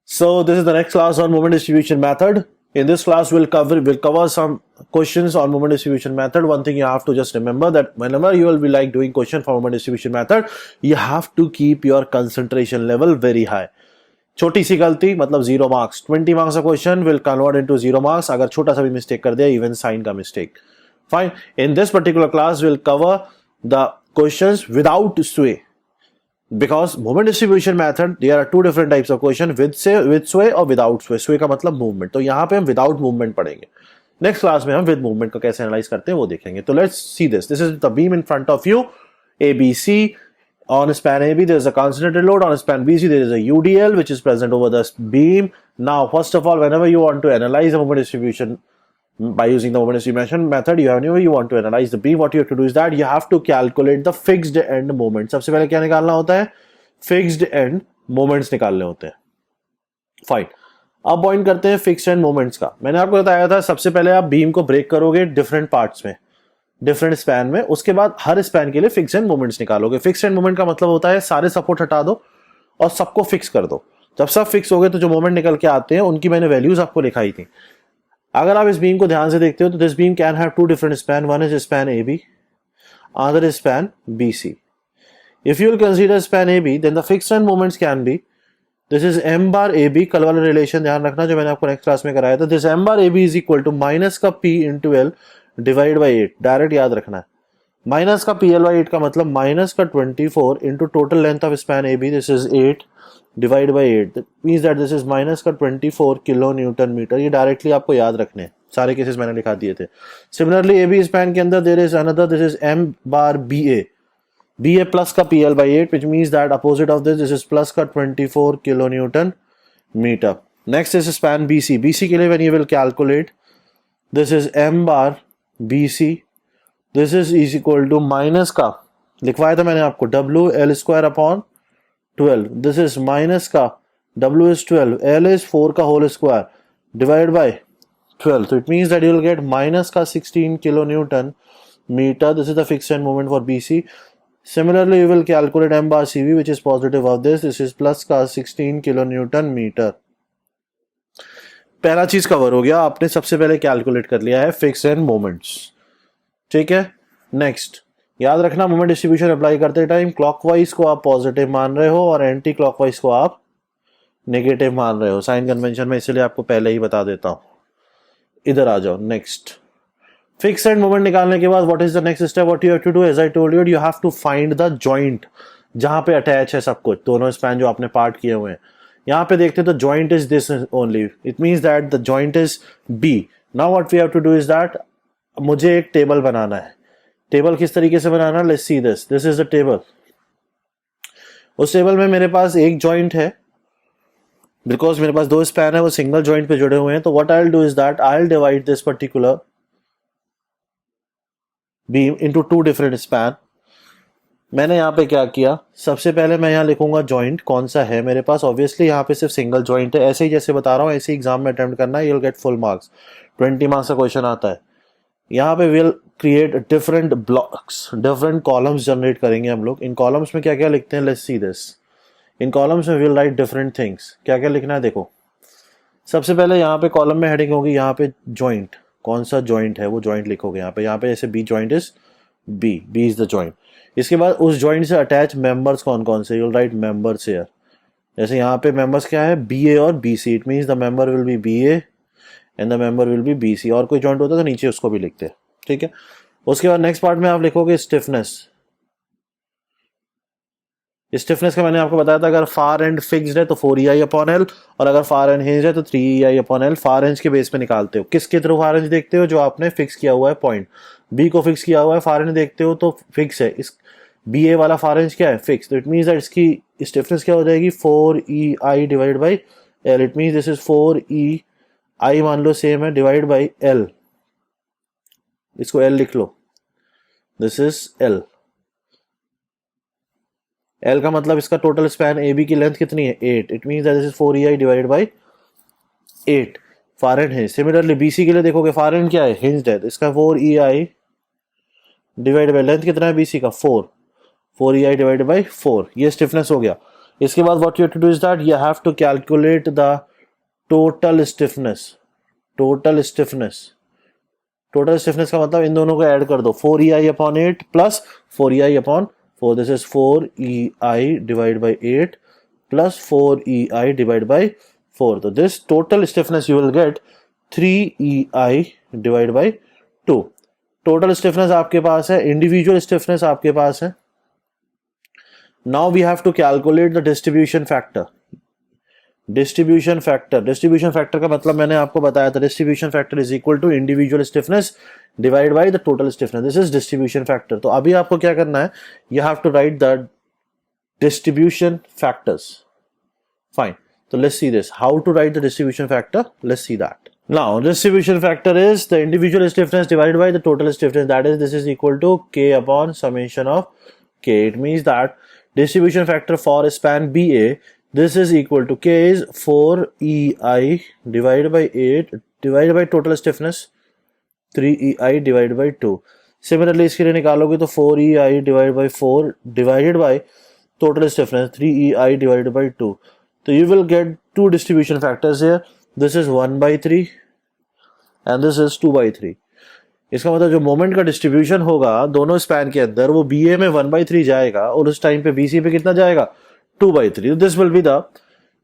So this is the next class on moment distribution method. In this class, we'll cover some questions on moment distribution method. One thing you have to just remember that whenever you will be like doing question for moment distribution method, you have to keep your concentration level very high. छोटी सी गलती मतलब 0 marks. 20 marks का question will convert into 0 marks. अगर छोटा सा भी mistake कर दिया, even sign का mistake. Fine. In this particular class, we'll cover the questions without sway. Because moment distribution method, there are two different types of question, with sway और without sway. Sway का मतलब movement. तो यहाँ पे हम without movement पढ़ेंगे. Next class में हम with movement को कैसे analyze करते हैं वो देखेंगे. तो let's see this. This is the beam in front of you. ABC. On span AB, there is a concentrated load. On span BC, there is a UDL which is present over the beam. Now, first of all, whenever you want to analyze the moment distribution by using the moment distribution method, whenever you want to analyze the beam, what you have to do is that you have to calculate the fixed end moment. सबसे पहले क्या निकालना होता है? Fixed end moments निकालने होते हैं. Fine. अब पॉइंट करते हैं फिक्स्ड एंड मोमेंट्स का. मैंने आपको बताया था सबसे पहले आप बीम को ब्रेक करोगे डिफरेंट पार्ट्स में, डिफरेंट स्पैन में. उसके बाद हर स्पैन के लिए फिक्स एंड मोमेंट्स निकालोगे. फिक्स एंड मोमेंट का मतलब होता है सारे सपोर्ट हटा दो और सबको फिक्स कर दो. जब सब फिक्स हो गए तो जो मोमेंट निकल के आते हैं उनकी मैंने वैल्यूज आपको लिखाई थी. अगर आप इस बीम को ध्यान से देखते हो तो this beam can have two different span. One is span A B, other is span B C. If you will consider span A B then the fixed end moments can be, this is M bar A B. कल वाला relation ध्यान रखना जो मैंने आपको next class में कराया था. This M bar A B is equal to minus का P into L divide by 8. Direct याद रखना है. माइनस का पी एल बाई 8 का मतलब माइनस का 24 into total length of span A B, this is 8 divide by 8. Means that this is minus का 24 kilo newton metre. ये डायरेक्टली आपको याद रखने हैं. सारे केसेस मैंने लिखा दिए थे. सिमिलरली ए बी स्पैन के अंदर there is another, this is M bar B A. B A plus का P L by 8 which means that opposite of this is plus का 24 kilo newton metre. Next is span B C. B C के लिए when you will calculate, this is M bar B C, this is equal to minus का लिखवाया था मैंने आपको W L square upon 12. This is minus का W is 12, L is 4 का whole square divide by 12. So it means that you will get minus का 16 kilo newton metre. This is the fixed end moment for BC. Similarly, you will calculate M bar CV which is positive of this. This is plus का 16 kilo newton metre. पहला चीज cover हो गया. आपने सबसे पहले calculate कर लिया है फिक्स्ड एंड मोमेंट्स. ठीक है. नेक्स्ट याद रखना, मोमेंट डिस्ट्रीब्यूशन अप्लाई करते टाइम क्लॉकवाइज को आप पॉजिटिव मान रहे हो और एंटी क्लॉकवाइज को आप नेगेटिव मान रहे हो. साइन कन्वेंशन में इसलिए आपको पहले ही बता देता हूं. इधर आ जाओ. नेक्स्ट फिक्स एंड मोमेंट निकालने के बाद what is the next step, what you have to do, as I told you have to find the joint जहां पे अटैच है सब कुछ, दोनों स्पैन जो आपने पार्ट किए हुए हैं. यहां पे देखते हैं तो joint is this only. It means that the joint is B. Now what we have to do is that मुझे एक टेबल बनाना है. टेबल किस तरीके से बनाना, let's see this. This is the table. उस टेबल में मेरे पास एक जॉइंट है बिकॉज मेरे पास दो स्पैन है वो सिंगल जॉइंट पे जुड़े हुए हैं. तो what I will do is that I will divide this particular beam into two different span. मैंने यहाँ पे क्या किया, सबसे पहले मैं यहाँ लिखूंगा जॉइंट कौन सा है मेरे पास. ऑब्वियसली यहाँ पे सिर्फ सिंगल जॉइंट है. ऐसे ही जैसे बता रहा हूँ ऐसे एग्जाम में अटेम्प्ट करना है. You will get full marks. 20 marks का क्वेश्चन आता है. यहाँ पे will create different blocks, different columns generate करेंगे हम लोग. इन कॉलम्स में क्या क्या लिखते हैं, let's see this. In columns में विल राइट डिफरेंट थिंग्स. क्या क्या लिखना है देखो. सबसे पहले यहाँ पे कॉलम में हेडिंग होगी, यहाँ पे जॉइंट कौन सा जॉइंट है वो जॉइंट लिखोगे. यहाँ पे जैसे B joint is B, B is the joint. इसके बाद उस जॉइंट से अटैच मेंबर्स कौन कौन से, you will write members here. जैसे यहाँ पे मेंबर्स क्या है, बी ए और B C. It means the member will be B A and the member will be B C. और कोई जॉइंट होता है तो नीचे उसको भी लिखते हैं. ठीक है. उसके बाद नेक्स्ट पार्ट में आप लिखोगे स्टिफनेस. स्टिफनेस का मैंने आपको बताया था अगर फार एंड फिक्स्ड है तो 4EI अपॉन एल और अगर फार एंड हिंज है तो 3EI अपॉन एल. फार एंज के बेस पे निकालते हो. किसके थ्रू फार एंज देखते हो, जो आपने फिक्स किया हुआ है पॉइंट बी को फिक्स किया हुआ है. फार एंज देखते हो तो फिक्स है. इस बी ए वाला फार एंज क्या है, फिक्स. तो इट मीन्स दैट इसकी स्टिफनेस क्या हो जाएगी 4EI divide by L. It means this is 4EI मान लो सेम है डिवाइड बाई एल. इसको एल लिख लो. This is L. एल का मतलब इसका टोटल स्पैन ए बी की लेंथ कितनी है 8. It means that this is 4EI divide by 8 far end hinge. Similarly BC के लिए देखोगे फार एंड क्या है, हिंज्ड है. इसका 4EI डिवाइड बाई लेंथ कितना है बीसी का 4. 4EI divide by 4. ये स्टिफनेस हो गया. इसके बाद what you have to do is that you have to calculate the total stiffness. Total stiffness का मतलब इन दोनों को ऐड कर दो, 4EI/8 plus 4EI/4, this is 4EI divide by 8 plus 4EI divide by 4, तो this total stiffness you will get 3EI divide by 2। Total stiffness आपके पास है, इंडिविजुअल स्टिफनेस आपके पास है। Now we have to calculate the distribution factor. Distribution factor का मतलब मैंने आपको बताया था, distribution factor is equal to individual stiffness divide by the total stiffness, this is distribution factor. तो अभी आपको क्या करना है, you have to write the distribution factors. Fine, so let's see this, how to write the distribution factor, let's see that. Now distribution factor is the individual stiffness divided by the total stiffness, that is this is equal to k upon summation of k. It means that distribution factor for span BA, this is equal to k is 4EI divided by 8 divided by total stiffness 3EI divided by 2. Similarly इसके लिए निकालोगे तो 4EI divided by 4 divided by total stiffness 3EI divided by 2. So you will get two distribution factors here. This is 1/3 and this is 2/3. इसका मतलब जो moment का distribution होगा दोनों स्पैन के अंदर वो BA में 1/3 जाएगा और उस टाइम पे BC पे कितना जाएगा, 2/3. This will be the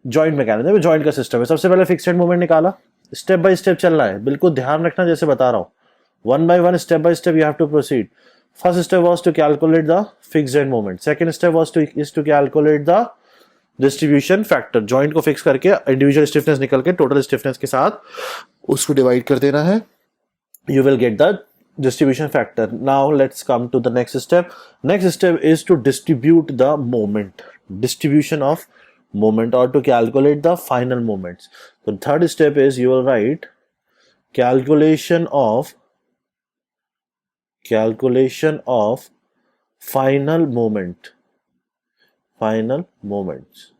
joint mechanism, joint का सिस्टम है। सबसे पहले फिक्स्ड मोमेंट निकाला, स्टेप बाय स्टेप चलना है, बिल्कुल ध्यान रखना जैसे बता रहा हूँ, 1 by 1 step by step you have to proceed. First step was to calculate the fixed end moment. Second step was to calculate the distribution factor. Joint को फिक्स करके इंडिविजुअल स्टिफनेस निकल के टोटल स्टिफनेस के साथ उसको divide कर देना है, you will get the distribution factor. Now let's come to the next step. Next step is to distribute the moment, distribution of moment और to calculate the final moments. तो third step is you will write calculation of final moments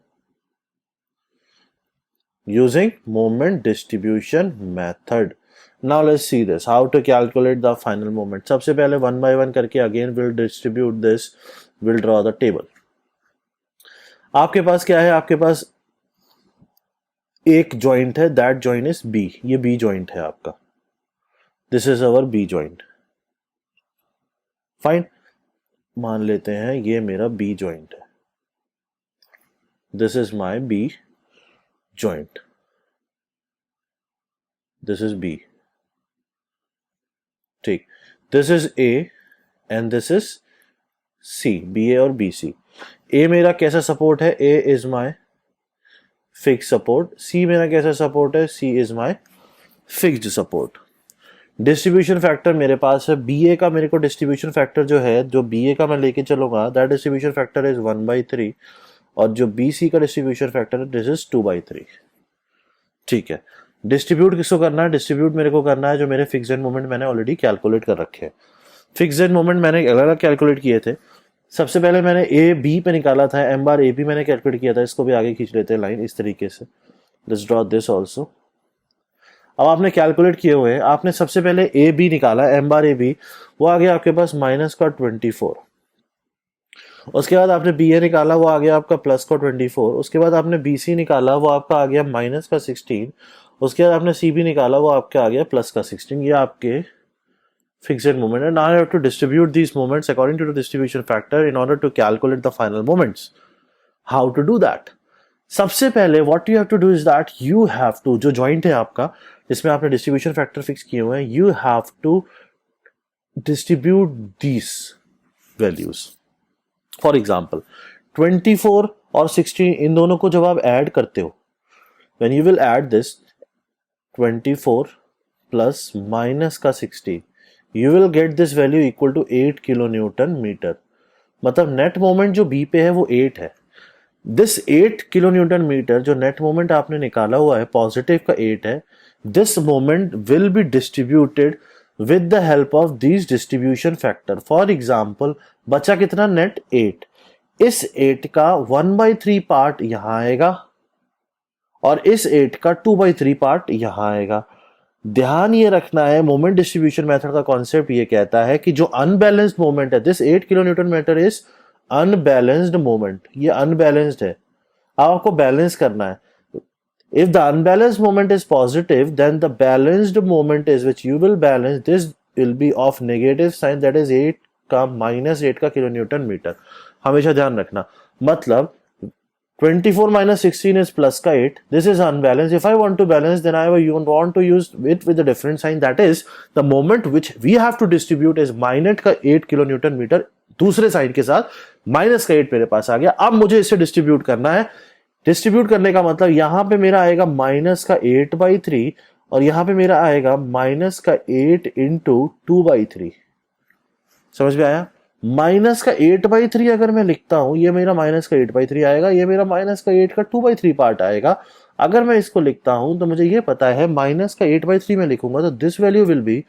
using moment distribution method. Now let's see this, how to calculate the final moment. सबसे पहले 1 by 1 करके again we'll distribute this, we'll draw the table. आपके पास क्या है, आपके पास एक joint है, that joint is B, ये B जॉइंट है आपका, this is our B joint. Fine, मान लेते हैं ये मेरा B जॉइंट है, this is my B joint, this is B, ठीक, this is A and this is C, BA और BC. A मेरा कैसा सपोर्ट है, A is my fixed support, C मेरा कैसा सपोर्ट है, C is my fixed support. Distribution factor मेरे पास है BA का, मेरे को डिस्ट्रीब्यूशन फैक्टर जो है, जो BA का मैं लेके चलूंगा, दैट डिस्ट्रीब्यूशन फैक्टर इज 1/3 और जो BC का डिस्ट्रीब्यूशन फैक्टर है दिस इज 2/3. ठीक है, डिस्ट्रीब्यूट किसको करना है, डिस्ट्रीब्यूट मेरे को करना है जो मेरे फिक्स्ड एंड मोमेंट मैंने ऑलरेडी कैलकुलेट कर रखे हैं। फिक्स्ड एंड मोमेंट मैंने अलग अलग कैलकुलेट किए थे। सबसे पहले मैंने AB पे निकाला था, M/AB मैंने कैलकुलेट किया था, इसको भी आगे खींच लेते हैं लाइन इस तरीके से, लेट्स ड्रॉ दिस ऑल्सो। अब आपने कैलकुलेट किए हुए हैं, आपने सबसे पहले AB निकाला, M/AB, वो आ गया आपके पास -24। उसके बाद आपने BA निकाला, वो आ गया आपका +24। उसके बाद आपने BC निकाला, वो आपका आ गया -16। उसके बाद आपने CB निकाला, वो आपका आ गया +16। ये आपके फिक्स्ड मोमेंट है। Now you have to distribute these moments according to the distribution factor in order to calculate the final moments. How to do that? सबसे पहले what you have to do is that you have to, जो joint है आपका जिसमें आपने distribution factor fix किए हुए हैं, you have to distribute these values. For example 24 और 16, इन दोनों को जब आप ऐड करते हो, when you will add this 24 plus minus का 16, you will get this value equal to 8 kilo newton metre. मतलब नेट मोमेंट जो बी पे है वो 8 है। दिस 8 किलो न्यूटन मीटर जो नेट मोमेंट आपने निकाला हुआ है, पॉजिटिव का 8 है, this moment will be distributed with the help of these distribution factor. For example, बचा कितना नेट 8, इस 8 का 1/3 पार्ट यहां आएगा और इस 8 का 2/3 पार्ट यहां आएगा। ध्यान ये रखना है, मोमेंट डिस्ट्रीब्यूशन मेथड का कॉन्सेप्ट ये कहता है कि जो अनबैलेंस्ड मोमेंट है, this 8 kilo newton metre is unbalanced moment, ये अनबैलेंस्ड है। अब आपको बैलेंस करना है. If the unbalanced moment is positive, then the balanced moment is which you will balance. This will be of negative sign, that is 8 का -8 का kilo newton metre. हमेशा ध्यान रखना. मतलब 24 minus 16 is plus का 8. This is unbalanced. If I want to balance, then I want to use it with a different sign. That is the moment which we have to distribute is -का 8 kilo newton metre. दूसरे sign के साथ minus का 8 मेरे पास आ गया. अब मुझे इसे डिस्ट्रीब्यूट करना है. डिस्ट्रीब्यूट करने का मतलब यहां पे मेरा आएगा -8/3 और यहां पे मेरा आएगा -8 इंटू 2/3. समझ में आया? -8/3 अगर मैं लिखता हूं, ये मेरा -8/3 आएगा, ये मेरा -8 का 2/3 पार्ट आएगा. अगर मैं इसको लिखता हूं तो मुझे ये पता है -8/3 में लिखूंगा तो this value will be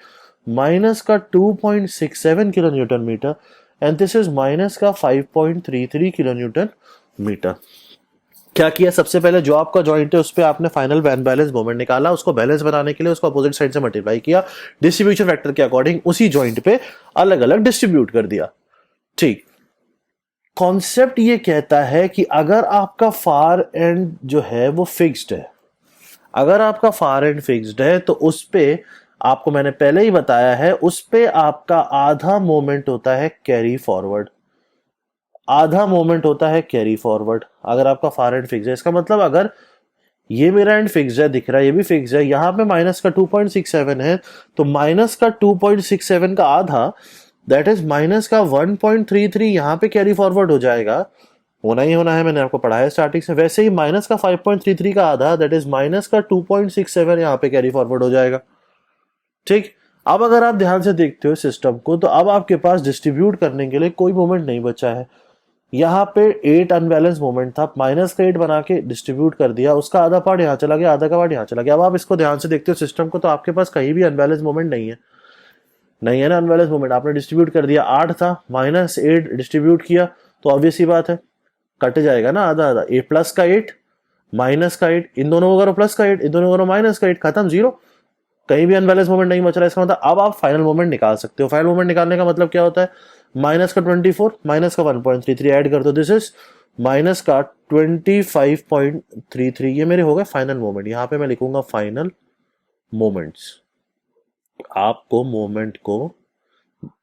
-2.67 kilo newton metre and this is -5.33 kilo newton metre. क्या किया? सबसे पहले जो आपका जॉइंट है उस पर आपने फाइनल अनबैलेंस मोमेंट निकाला, उसको बैलेंस बनाने के लिए उसको अपोजिट साइड से मल्टीप्लाई किया, डिस्ट्रीब्यूशन फैक्टर के अकॉर्डिंग उसी जॉइंट पे अलग अलग डिस्ट्रीब्यूट कर दिया. ठीक. कॉन्सेप्ट ये कहता है कि अगर आपका फार एंड जो है वो फिक्स्ड है, अगर आपका फार एंड फिक्स्ड है तो उस पे आपको मैंने पहले ही बताया है, उस पे आपका आधा मोमेंट होता है कैरी फॉरवर्ड. आधा मोमेंट होता है कैरी फॉरवर्ड अगर आपका फार एंड फिक्स है. इसका मतलब अगर ये मेरा एंड फिक्स है, दिख रहा है ये भी फिक्स है, यहां पे माइनस का 2.67 है तो माइनस का 2.67 का आधा दैट इज माइनस का 1.33 यहां पे कैरी फॉरवर्ड हो जाएगा. होना ही होना है, मैंने आपको पढ़ाया स्टार्टिंग से. वैसे ही माइनस का 5.33 का आधा दैट इज माइनस का 2.67 यहां पे कैरी फॉरवर्ड हो जाएगा. ठीक. अब अगर आप ध्यान से देखते हो सिस्टम को तो अब आपके पास डिस्ट्रीब्यूट करने के लिए कोई मोमेंट नहीं बचा है. यहाँ पे 8 अनबैलेंस मोमेंट था, माइनस का 8 बना के डिस्ट्रीब्यूट कर दिया, उसका आधा पार्ट यहाँ चला गया, आधा का पार्ट यहाँ चला गया. अब आप इसको ध्यान से देखते हो सिस्टम को तो आपके पास कहीं भी अनबैलेंस मोमेंट नहीं है. नहीं है ना अनबैलेंस मोमेंट. आपने डिस्ट्रीब्यूट कर दिया, 8 था, -8 डिस्ट्रीब्यूट किया तो ऑब्वियस ही बात है कट जाएगा ना आधा आधा. ए प्लस का 8 माइनस का 8, इन दोनों को करो प्लस का 8, इन दोनों को करो माइनस का 8, खत्म, जीरो. कहीं भी अनबैलेंस मोमेंट नहीं बच रहा है. इसका मतलब अब आप फाइनल मोमेंट निकाल सकते हो. फाइनल मोमेंट निकालने का मतलब क्या होता है? माइनस का 24 माइनस का 1.33 ऐड कर दो, दिस इज माइनस का 25.33. ये मेरे हो गए फाइनल मोमेंट. यहां पे मैं लिखूंगा फाइनल मोमेंट्स. आपको मोमेंट को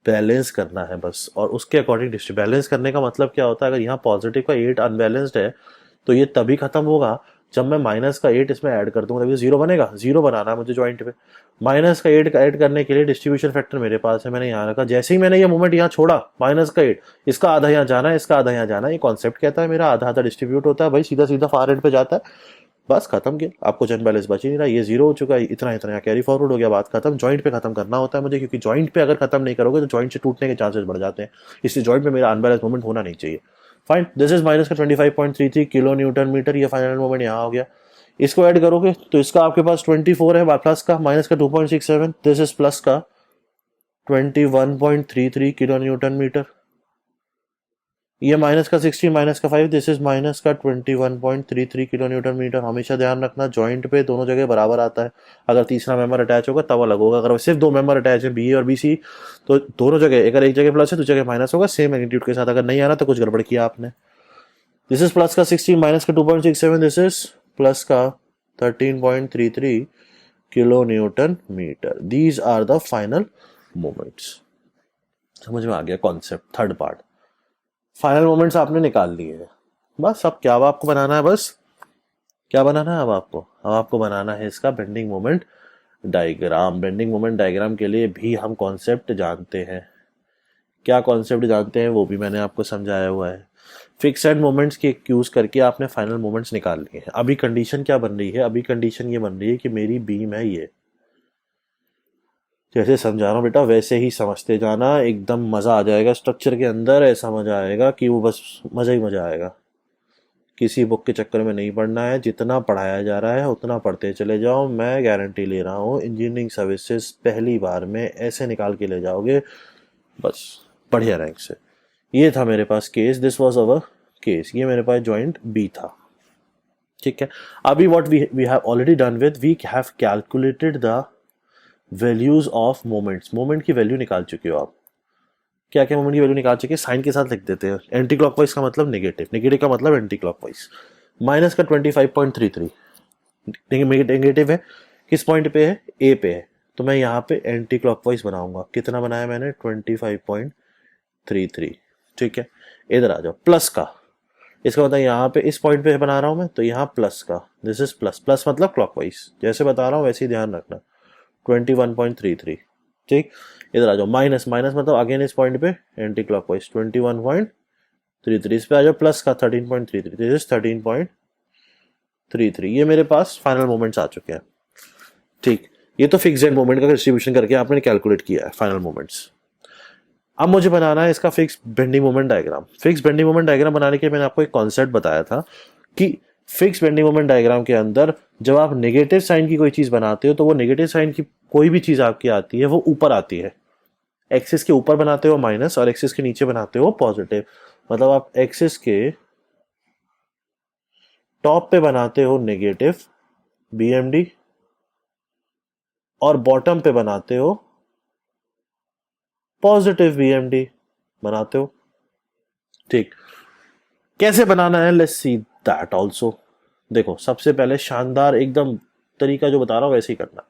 बैलेंस करना है बस, और उसके अकॉर्डिंग बैलेंस करने का मतलब क्या होता है? अगर यहाँ पॉजिटिव का 8 अनबैलेंस्ड है तो ये तभी खत्म होगा जब मैं माइनस का 8 इसमें ऐड कर दूंगा, तभी जीरो बनेगा. जीरो बनाना है मुझे जॉइंट पे. माइनस का 8 ऐड करने के लिए डिस्ट्रीब्यूशन फैक्टर मेरे पास है, मैंने यहाँ रखा. जैसे ही मैंने ये मोमेंट यहाँ छोड़ा माइनस का 8, इसका आधा यहाँ जाना है, इसका आधा यहाँ जाना है. ये कॉन्सेप्ट कहता है मेरा आधा आधा डिस्ट्रीब्यूट होता है भाई, सीधा सीधा फार एंड पे जाता है. बस खत्म किया. आपको जन बैलेंस बच ही नहीं रहा. ये जीरो हो चुका है, इतना इतना कैरी फॉरवर्ड हो गया, बात खत्म. जॉइंट पे खत्म करना होता है मुझे, क्योंकि जॉइंट पे अगर खत्म नहीं करोगे तो जॉइंट से टूटने के चांसेस बढ़ जाते हैं. इसलिए जॉइंट पे मेरा अनबैलेंस मोमेंट होना नहीं चाहिए. फाइन. दिस इज माइनस का 25.33 किलो न्यूटन मीटर. ये फाइनल मोमेंट यहाँ हो गया. इसको ऐड करोगे तो इसका आपके पास 24 है प्लस का, माइनस का 2.67, दिस इज प्लस का 21.33 किलो न्यूटन मीटर. ये माइनस का 16 माइनस का 5, दिस इज माइनस का 21.33 किलो न्यूटन मीटर. हमेशा ध्यान रखना जॉइंट पे दोनों जगह बराबर आता है. अगर तीसरा मेंबर अटैच होगा तब अलग होगा. अगर सिर्फ दो मेंबर अटैच है बी और बी सी तो दोनों जगह, अगर एक जगह प्लस है दूसरी जगह माइनस होगा सेम मैग्नीट्यूड के साथ. अगर नहीं आना तो कुछ गड़बड़ किया आपने. दिस इज प्लस का 16 माइनस का 2.67, दिस इज प्लस का 13.33 kilo newton metre. These are the final moments. समझ में आ गया concept. Third part, final moments आपने निकाल लिए हैं. बस अब क्या आपको बनाना है? बस क्या बनाना है अब आपको बनाना है इसका bending moment diagram. Bending moment diagram के लिए भी हम कॉन्सेप्ट जानते हैं. क्या कॉन्सेप्ट जानते हैं वो भी मैंने आपको समझाया हुआ है. फिक्स एंड मोमेंट्स के यूज करके आपने फाइनल मोमेंट्स निकाल लिए हैं. अभी कंडीशन क्या बन रही है? अभी कंडीशन ये बन रही है कि मेरी बीम है ये. जैसे समझा रहा हूँ बेटा वैसे ही समझते जाना, एकदम मजा आ जाएगा स्ट्रक्चर के अंदर. ऐसा मजा आएगा कि वो बस मजा ही मजा आएगा. किसी बुक के चक्कर में नहीं पढ़ना है. जितना पढ़ाया जा रहा है उतना पढ़ते चले जाओ. मैं गारंटी ले रहा हूँ इंजीनियरिंग सर्विसेज पहली बार में ऐसे निकाल के ले जाओगे बस बढ़िया रैंक से. ये था मेरे पास case, this was our case. ये मेरे पास जॉइंट बी था. ठीक है. अभी what we have already done with, we have calculated the values of moments. Moment की वैल्यू निकाल चुके हो आप. क्या क्या मोमेंट की वैल्यू निकाल चुके हैं? साइन के साथ लिख देते हैं. एंटी क्लॉकवाइज का मतलब नेगेटिव, नेगेटिव का मतलब एंटी क्लॉकवाइज. माइनस का 25.33 नेगेटिव है, किस पॉइंट पे है, ए पे है, तो मैं यहाँ पे एंटी क्लॉकवाइज बनाऊंगा। कितना बनाया मैंने, 25.33, ठीक है। इधर आ जाओ, प्लस का, इसका मतलब यहाँ पे इस पॉइंट पे बना रहा हूँ मैं, तो यहाँ प्लस का, दिस इज प्लस, प्लस मतलब क्लॉकवाइज, जैसे बता रहा हूँ वैसे ही ध्यान रखना, 21.33, ठीक। इधर आ जाओ, माइनस, माइनस मतलब अगेन इस पॉइंट पे एंटी क्लॉकवाइज 21.33, इस पे आ जाओ प्लस का 13.33, दिस इज 13.33, ये मेरे पास फाइनल मोमेंट्स आ चुके हैं, ठीक। ये तो फिक्स एंड मोमेंट का डिस्ट्रीब्यूशन करके आपने कैलकुलेट किया है फाइनल मोमेंट्स। अब मुझे बनाना है इसका fix bending moment diagram. Fix bending moment diagram बनाने के मैंने आपको एक कॉन्सेप्ट बताया था कि फिक्स बेंडिंग मोमेंट डायग्राम के अंदर जब आप नेगेटिव साइन की कोई चीज बनाते हो तो वो नेगेटिव साइन की कोई भी चीज आपकी आती है वो ऊपर आती है। एक्सिस के ऊपर बनाते हो माइनस और एक्सिस के नीचे बनाते हो पॉजिटिव, मतलब आप एक्सिस के टॉप पे बनाते हो नेगेटिव बीएमडी और बॉटम पे बनाते हो पॉजिटिव बीएमडी बनाते हो, ठीक। कैसे बनाना है, लेट्स सी दैट आल्सो। देखो सबसे पहले शानदार एकदम तरीका जो बता रहा हूं वैसे ही करना।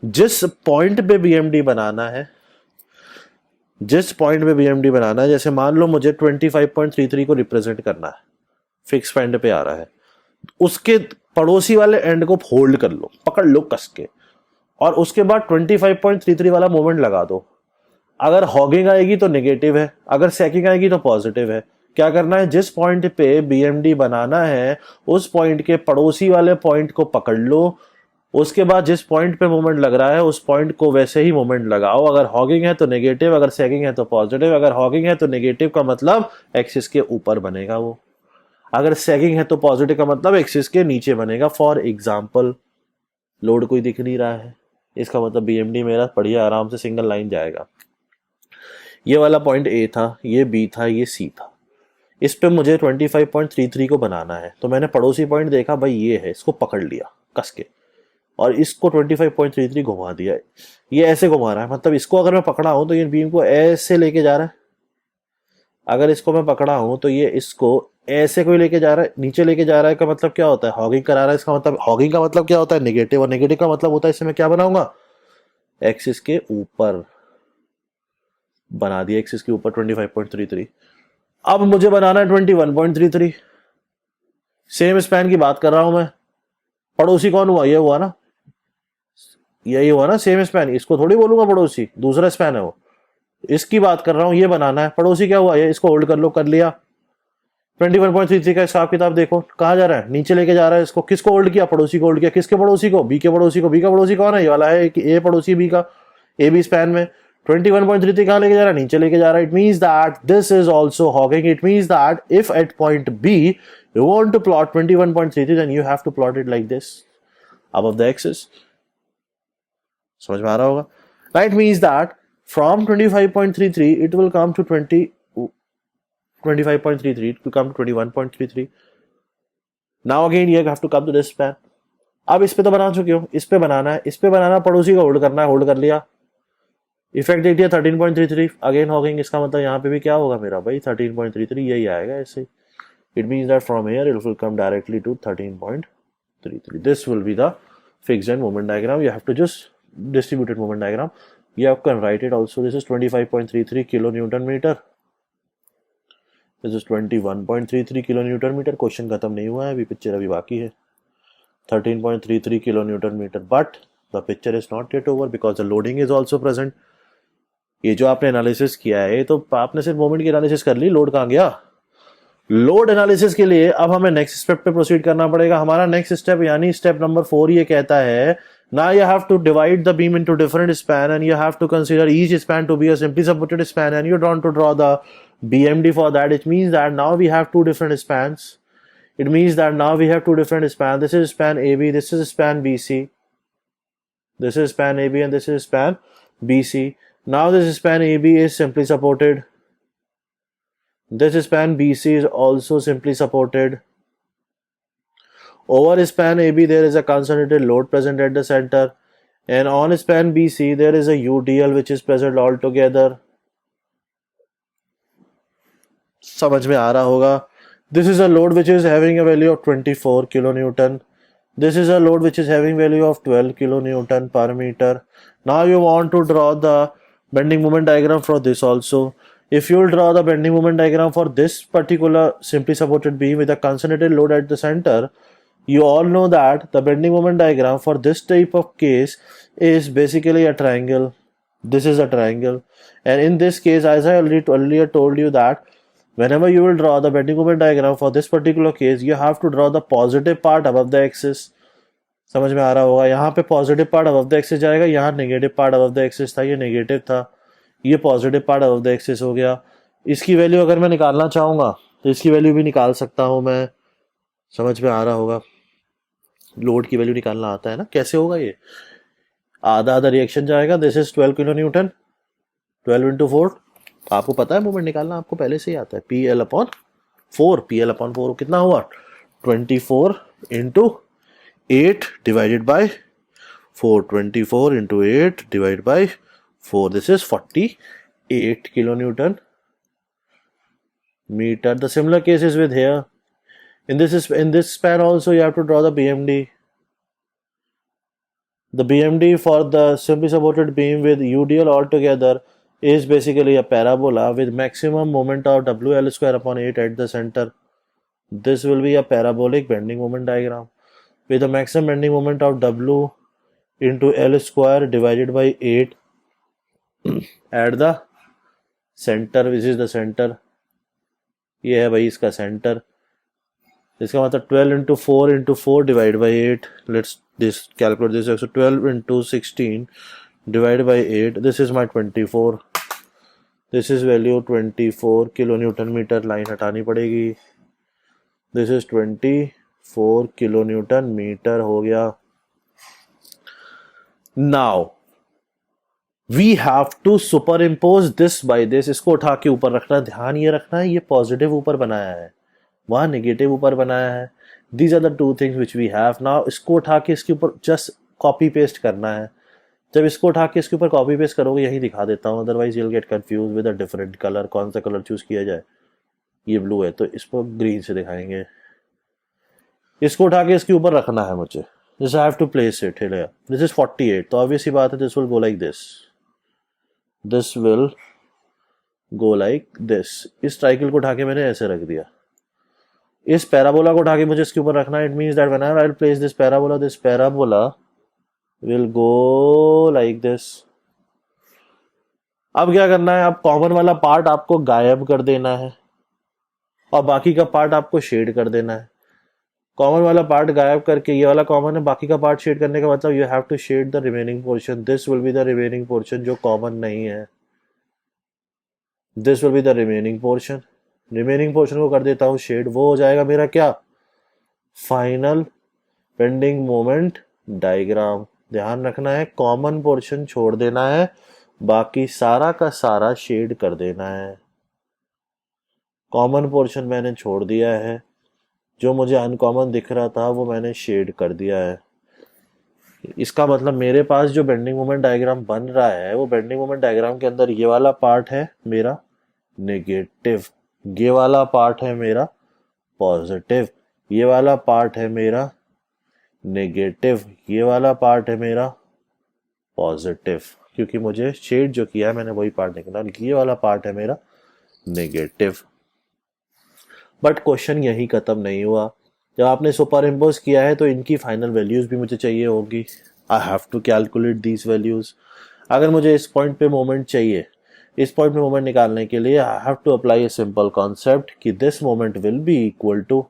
जिस पॉइंट पे बीएमडी बनाना है, जिस पॉइंट पे बीएमडी बनाना है, जैसे मान लो मुझे 25.33 को रिप्रेजेंट करना है, फिक्स पॉइंट पे आ रहा है, उसके पड़ोसी वाले एंड को होल्ड कर लो, पकड़ लो कस के, और उसके बाद 25.33 वाला मोमेंट लगा दो। अगर हॉगिंग आएगी तो नेगेटिव है, अगर सैकिंग आएगी तो पॉजिटिव है। क्या करना है, जिस पॉइंट पे बीएमडी बनाना है उस पॉइंट के पड़ोसी वाले पॉइंट को पकड़ लो, उसके बाद जिस पॉइंट पे मोमेंट लग रहा है उस पॉइंट को वैसे ही मोमेंट लगाओ। अगर हॉगिंग है तो नेगेटिव, अगर सैगिंग है तो पॉजिटिव। अगर हॉगिंग है तो नेगेटिव का मतलब एक्सिस के ऊपर बनेगा वो, अगर सैगिंग है तो पॉजिटिव का मतलब एक्सिस के नीचे बनेगा। फॉर एग्जाम्पल, लोड कोई दिख नहीं रहा है, इसका मतलब बीएमडी मेरा बढ़िया आराम से सिंगल लाइन जाएगा। ये वाला पॉइंट ए था, ये बी था, ये सी था, इस पे मुझे 25.33 को बनाना है, तो मैंने पड़ोसी पॉइंट देखा भाई ये है, इसको पकड़ लिया कस के और इसको 25.33 घुमा दिया। ये ऐसे घुमा रहा है, मतलब इसको अगर मैं पकड़ा हूं तो ये बीम को ऐसे लेके जा रहा है, अगर इसको मैं पकड़ा हूं तो ये इसको ऐसे कोई लेके जा रहा है, नीचे लेके जा रहा है, का मतलब क्या होता है, हॉगिंग करा रहा है। इसका मतलब हॉगिंग का मतलब क्या होता है, नेगेटिव, और नेगेटिव का मतलब होता है इससे मैं क्या बनाऊंगा, एक्सिस के ऊपर बना दिया, एक्सिस के ऊपर 25.33। अब मुझे बनाना है 21.33, सेम स्पैन की बात कर रहा हूं मैं, पड़ोसी कौन हुआ, ये हुआ ना, यही हुआ ना सेम स्पैन, इसको थोड़ी बोलूंगा पड़ोसी, दूसरा स्पैन है वो, इसकी बात कर रहा हूं, ये बनाना है। पड़ोसी क्या हुआ, ये, इसको होल्ड कर लो, कर लिया। 21.33 का हिसाब किताब देखो कहाँ जा रहा है, नीचे लेके जा रहा है इसको। किसको होल्ड किया, पड़ोसी को होल्ड किया, किसके पड़ोसी को, बी के पड़ोसी को। बी का पड़ोसी कौन है, ये वाला है कि ए पड़ोसी बी का, ए बी स्पैन में 21.33 कहाँ लेके जा रहा है, नीचे लेके जा रहा है। It means that this is also hogging. It means that if at point B you want to plot 21.33 then you have to plot it like this above the axis. समझ में आ रहा होगा, right? Means that from 25.33 it will come to 25.33, it will come to 21.33. Now again you have to come to this span. अब इस पे तो बना चुके हो, इस पे बनाना है, इस पे बनाना, पड़ोसी को होल्ड करना है, होल्ड कर लिया, इफेक्ट दे दिया 13.33, अगेन हॉगिंग। इसका मतलब यहाँ पे भी क्या होगा मेरा भाई, 13.33 यही आएगा ऐसे। It means that from here it will come directly to 13.33. This will be the fixed end moment diagram. You have to just distributed moment diagram. You can write it also. This is 25.33 kilonewton meter. This is 21.33 kilonewton meter. Question खत्म नहीं हुआ है, अभी picture अभी बाकी है। 13.33 kilonewton meter. But the picture is not yet over because the loading is also present. ये जो आपने एनालिसिस किया है तो आपने सिर्फ मोमेंट की एनालिसिस कर ली, लोड कहाँ गया। लोड एनालिसिस के लिए अब हमें नेक्स्ट स्टेप पे प्रोसीड करना पड़ेगा। हमारा नेक्स्ट स्टेप यानी स्टेप नंबर 4 ये कहता है, now you have to divide the beam into different span and you have to consider each span to be a simply supported span and you want to draw the BMD for that. It means that now we have two different spans. It means that now we have two different spans. This is span AB, this is span BC. This is span AB and this is span BC. Now this span AB is simply supported. This span BC is also simply supported. Over span AB there is a concentrated load present at the center, and on span BC there is a UDL which is present all together. समझ में आ रहा होगा। This is a load which is having a value of 24 kilonewton. This is a load which is having value of 12 kilonewton per meter. Now you want to draw the bending moment diagram for this also. If you will draw the bending moment diagram for this particular simply supported beam with a concentrated load at the center, you all know that the bending moment diagram for this type of case is basically a triangle. This is a triangle, and in this case, as I earlier told you, that whenever you will draw the bending moment diagram for this particular case, you have to draw the positive part above the axis. समझ में आ रहा होगा, यहाँ पे positive part above the axis जाएगा, यहाँ negative part above the axis था, ये नेगेटिव था, ये positive part above the axis हो गया. इसकी वैल्यू अगर मैं निकालना चाहूँगा तो इसकी वैल्यू भी निकाल सकता हूँ मैं. समझ में आ रहा होगा, लोड की वैल्यू निकालना आता है ना. कैसे होगा ये, आधा आधा रिएक्शन जाएगा. This is 12 kilo Newton, 12 into 4. आपको पता है मोमेंट निकालना, आपको पहले से ही आता है. P L upon 4, P L upon 4 कितना हुआ, 24 into 8 divided by 4, 24 into 8 divide by 4. This is 48 kilo Newton meter. The similar case is with here. In this span also you have to draw the BMD. The BMD for the simply supported beam with UDL altogether is basically a parabola with maximum moment of WL square upon 8 at the center. This will be a parabolic bending moment diagram with a maximum bending moment of W into L square divided by 8 at the center, which is the center. ये है भाई इसका centre. इसका मतलब 12 into 4 into 4 divide by 8. Let's this calculate this. 12 into 16 divide by 8. This is my 24. This is value 24 kilo newton metre. Line हटानी पड़ेगी. This is 24 kilo newton metre हो गया. Now we have to superimpose this by this. इसको उठा के ऊपर रखना. ध्यान ये रखना है, ये पॉजिटिव ऊपर बनाया है, वहाँ नेगेटिव ऊपर बनाया है. These are the two things which we have. Now इसको उठा के इसके ऊपर जस्ट कॉपी पेस्ट करना है. जब इसको उठा के इसके ऊपर कॉपी पेस्ट करोगे, यही दिखा देता हूँ, otherwise you will get confuse with a different colour. कौन सा कलर चूज किया जाए, ये ब्लू है तो इसको ग्रीन से दिखाएंगे. इसको उठा के इसके ऊपर रखना है मुझे. This I have to place it here. This is 48, तो ऑब्वियस ही बात है this will go like this. This will go like this. इस ट्राइकल को उठा के मैंने ऐसे रख दिया. इस पैराबोला को उठा के मुझे इसके ऊपर रखना है. It means that whenever I place this parabola will go like this. अब क्या करना है, अब कॉमन वाला पार्ट आपको गायब कर देना है और बाकी का पार्ट आपको शेड कर देना है. कॉमन वाला पार्ट गायब करके, ये वाला कॉमन है, बाकी का पार्ट शेड करने का मतलब you have to shade the remaining portion. This will be the remaining portion जो कॉमन नहीं है. This will be the remaining portion. Remaining portion को कर देता हूँ शेड. वो हो जाएगा मेरा क्या, फाइनल बेंडिंग मोमेंट डायग्राम. ध्यान रखना है, कॉमन पोर्शन छोड़ देना है, बाकी सारा का सारा शेड कर देना है. कॉमन पोर्शन मैंने छोड़ दिया है, जो मुझे अनकॉमन दिख रहा था वो मैंने शेड कर दिया है. इसका मतलब मेरे पास जो बेंडिंग मोमेंट डायग्राम बन रहा है, वो बेंडिंग मोमेंट डायग्राम के अंदर ये वाला पार्ट है मेरा नेगेटिव, ये वाला पार्ट है मेरा पॉजिटिव, ये वाला पार्ट है मेरा नेगेटिव, ये वाला पार्ट है मेरा पॉजिटिव. क्योंकि मुझे शेड जो किया है मैंने वही पार्ट निकाला. ये वाला पार्ट है मेरा नेगेटिव. बट क्वेश्चन यही खत्म नहीं हुआ. जब आपने सुपर इम्पोज किया है तो इनकी फाइनल वैल्यूज भी मुझे चाहिए होगी. I have to calculate these values. अगर मुझे इस पॉइंट पे मोमेंट चाहिए, इस पॉइंट पे मोमेंट निकालने के लिए I have to apply a simple concept कि this moment will be equal to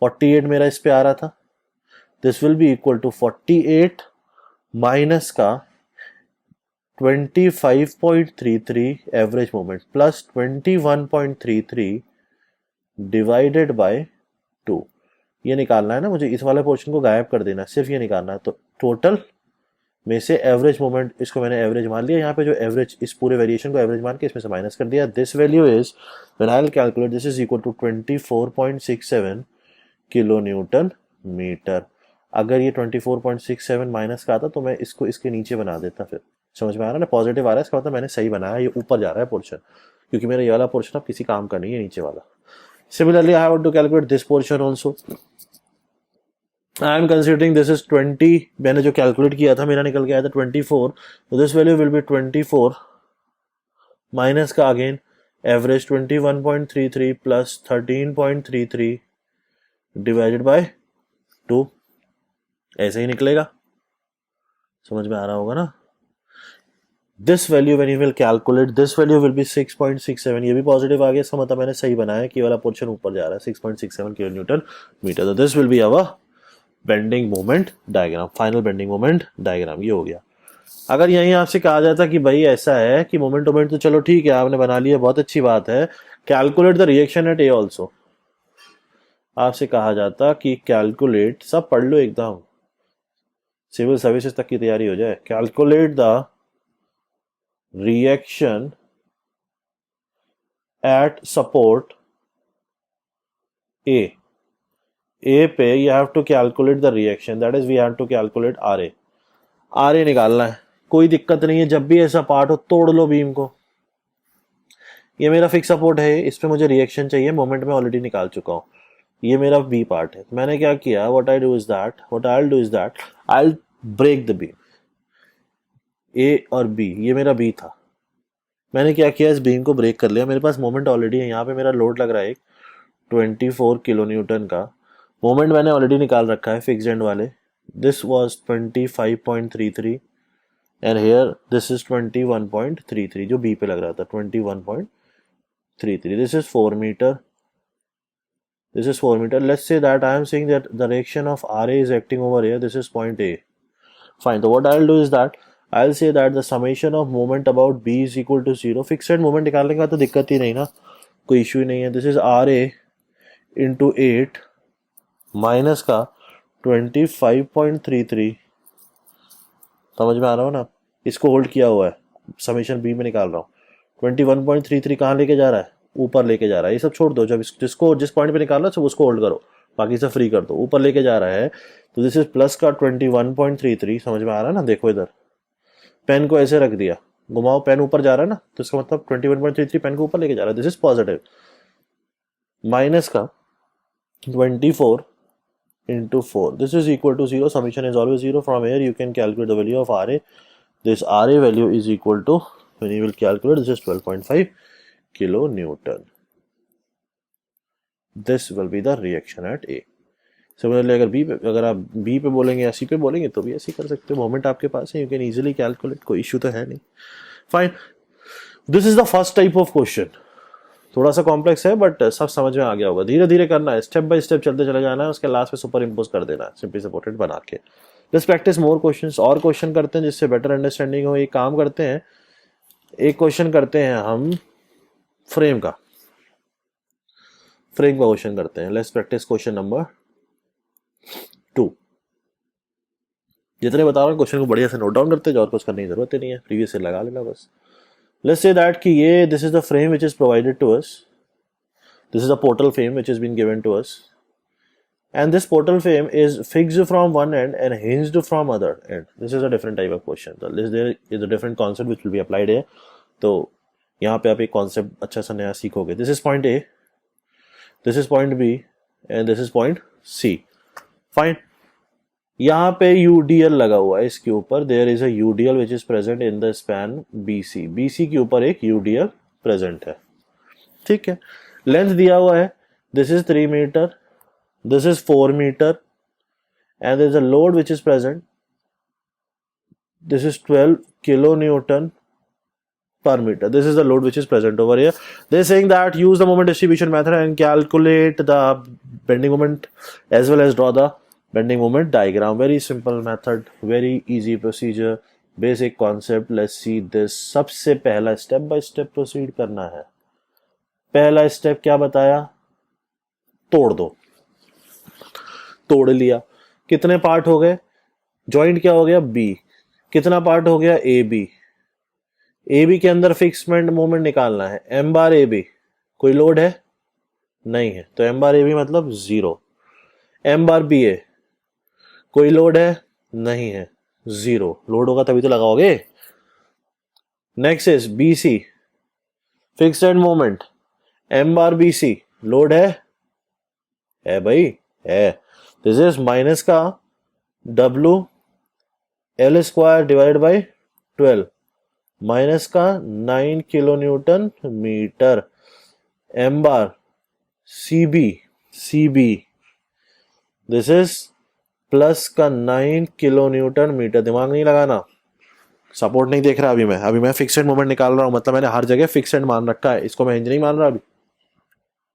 48 मेरा इस पे आ रहा था. This will be equal to 48 minus का 25.33 average moment plus 21.33 divided by 2. ये निकालना है ना मुझे. इस वाले पोर्शन को गायब कर देना है, सिर्फ ये निकालना है. तो टोटल में से एवरेज मोमेंट, इसको मैंने एवरेज मान लिया. यहाँ पे जो एवरेज, इस पूरे वेरिएशन को एवरेज मान के इसमें से माइनस कर दिया. This value is, when I will calculate, this is equal to 24.67 kilo newton metre. अगर ये 24.67 माइनस का आता तो मैं इसको इसके नीचे बना देता. फिर समझ में आ रहा है ना, पॉजिटिव आ रहा है, इसका मतलब मैंने सही बनाया. ये ऊपर जा रहा है पोर्शन, क्योंकि मेरा ये वाला पोर्शन अब किसी काम का नहीं है, नीचे वाला. Similarly, I have to calculate this portion also. I am considering this is 20. मैंने जो कैलकुलेट किया था मेरा निकल के आया था 24. So this value will be 24 minus का again average 21.33 plus 13.33 divided by 2. ऐसे ही निकलेगा. समझ में आ रहा होगा ना. This value when you will calculate this value will B 6.67. ये भी पॉजिटिव आ गया. इसका मतलब मैंने सही बनाया कि ये वाला पोर्शन ऊपर जा रहा है 6.67 किलो न्यूटन मीटर. तो this will be our bending moment diagram. Final bending moment diagram ये हो गया. अगर यहीं आपसे कहा जाता कि भाई ऐसा है कि मोमेंट मोमेंट तो चलो ठीक है आपने बना लिया, बहुत अच्छी बात है, calculate the reaction eight A also. आपसे कहा जाता कि कैलकुलेट, सब पढ़ लो एकदम, सिविल सर्विसेज तक की तैयारी हो जाए. Calculate the reaction at support A. A पे you have to calculate the reaction, that is we have to calculate R A. R A निकालना है, कोई दिक्कत नहीं है. जब भी ऐसा पार्ट हो तोड़ लो बीम को. ये मेरा फिक्स सपोर्ट है, इस पे मुझे रिएक्शन चाहिए, मोमेंट में ऑलरेडी निकाल चुका हूँ. ये मेरा बी पार्ट है. मैंने क्या किया, what I do is that I will break the beam. A और बी, ये मेरा बी था. मैंने क्या किया, इस बीम को ब्रेक कर लिया. मेरे पास मोमेंट ऑलरेडी है. यहाँ पे मेरा लोड लग रहा है 24 किलो न्यूटन का. मोमेंट मैंने ऑलरेडी निकाल रखा है फिक्स्ड एंड वाले. This was 25.33 and here this is 21.33 जो बी पे लग रहा था 21.33. This is 4 metre. This is 4 meter. Let's say that I am saying that the reaction of RA is acting over here. This is point A. Fine. So what I'll do is that I'll say that the summation of moment about B is equal to 0. Fixed moment निकालने का तो दिक्कत ही नहीं ना, कोई issue ही नहीं है. This is RA into 8 minus का 25.33. समझ में आ रहा हो ना. इसको होल्ड किया हुआ है, समेशन B में निकाल रहा हूँ. 21.33 कहाँ लेके जा रहा है, ऊपर लेके जा रहा है. ये सब छोड़ दो, जब जिसको जिस पॉइंट पे निकालना सब उसको होल्ड करो, बाकी सब फ्री कर दो. ऊपर लेके जा रहा है तो दिस इज प्लस का 21.33. समझ में आ रहा है ना. देखो इधर पेन को ऐसे रख दिया, घुमाओ, पेन ऊपर जा रहा है ना, तो इसका मतलब 21.33 पेन को ऊपर लेके जा रहा है. This is positive. माइनस का 24 into 4. This is equal to 0. Summation is always 0. From here you can calculate the value of RA. This RA value is equal to, when you will calculate, this is 12.5 kilo Newton. This will be the reaction at A. Similarly, अगर आप B पे बोलेंगे या C पे बोलेंगे तो भी ऐसे कर सकते हो. मोमेंट आपके पास है, you can easily calculate, कोई इश्यू तो है नहीं. Fine. This is the first type of question. थोड़ा सा कॉम्प्लेक्स है बट सब समझ में आ गया होगा. धीरे धीरे करना है, स्टेप बाय स्टेप चलते चले जाना है, उसके लास्ट में सुपर इम्पोज कर देना है सिंपली सपोर्टेड बना के. Let's practice more questions. और क्वेश्चन करते हैं जिससे बेटर अंडरस्टैंडिंग हो. एक काम करते हैं, एक क्वेश्चन करते हैं हम फ्रेम का क्वेश्चन करते हैं. Let's practice question number 2. जितने बता रहा हूँ क्वेश्चन को बढ़िया से नोट डाउन करते हैं, और कुछ करने की जरूरत ही नहीं है, प्रीवियस से लगा लेना बस. Let's say that कि ये this is the frame which is provided to us. This is a portal frame which has been given to us, and this portal frame is fixed from one end and hinged from other end. This is a different type of question. So there is a different concept which will be applied here. तो यहाँ पे आप एक concept अच्छा सा नया सीखोगे. This is point A, this is point B, and this is point C. Fine. यहाँ पे UDL लगा हुआ है इसके ऊपर. There is a UDL which is present in the span BC. BC के ऊपर एक UDL प्रेजेंट है. ठीक है. लेंथ दिया हुआ है, this is 3 metre, this is 4 metre, and there is a load which is present. This is 12 kilo newton per meter. This is the load which is present over here. They're saying that use the moment distribution method and calculate the bending moment as well as draw the bending moment diagram. Very simple method, very easy procedure, basic concept. Let's see this. सबसे पहला step by step proceed करना है. पहला step क्या बताया, तोड़ दो. तोड़ लिया. कितने पार्ट हो गए, जॉइंट क्या हो गया B. कितना पार्ट हो गया AB. AB के अंदर फिक्समेंट मोमेंट निकालना है. M बार AB, कोई लोड है नहीं है, तो M बार AB मतलब 0. M बार BA, कोई लोड है नहीं है, 0. लोड होगा तभी तो लगाओगे. Next is BC, fixed moment. M bar BC load है भाई, है। दिस इज माइनस का W L square divide by 12 minus का 9 kilo newton metre, m bar CB this is plus का 9 किलो न्यूटन मीटर। दिमाग नहीं लगाना, सपोर्ट नहीं देख रहा अभी मैं फिक्स एंड मोमेंट निकाल रहा हूं, मतलब मैंने हर जगह फिक्स एंड मान रखा है, इसको मैं हिंज नहीं मान रहा अभी,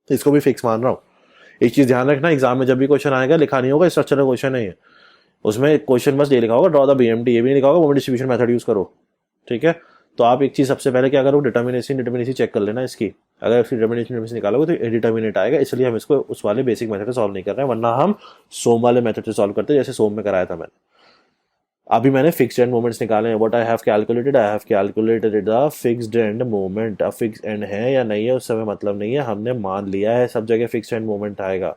इसको भी फिक्स मान रहा हूं। एक चीज ध्यान रखना, एग्जाम में जब भी क्वेश्चन आएगा लिखा नहीं होगा स्ट्रक्चरल क्वेश्चन नहीं है, उसमें क्वेश्चन बस ये लिखा होगा ड्रॉ द BMT, ये भी नहीं लिखा होगा मोमेंट डिस्ट्रीब्यूशन मेथड यूज करो, ठीक है। तो आप एक चीज सबसे पहले क्या करो, डिटर्मिनेसी चेक कर लेना इसकी, अगर इसकी डिटर्मिनेशन निकालोगे तो डिटर्मिनेट आएगा, इसलिए हम इसको उस वाले बेसिक मेथड से सॉल्व नहीं कर रहे हैं, वरना हम सोम वाले मेथड से सॉल्व करते हैं, जैसे सोम में कराया था मैंने। अभी मैंने फिक्स्ड एंड मोमेंट्स निकाले हैं, what I have calculated the fixed end moment. अब फिक्स्ड एंड है या नहीं है उस समय मतलब नहीं है, हमने मान लिया है सब जगह फिक्स्ड एंड मोमेंट आएगा,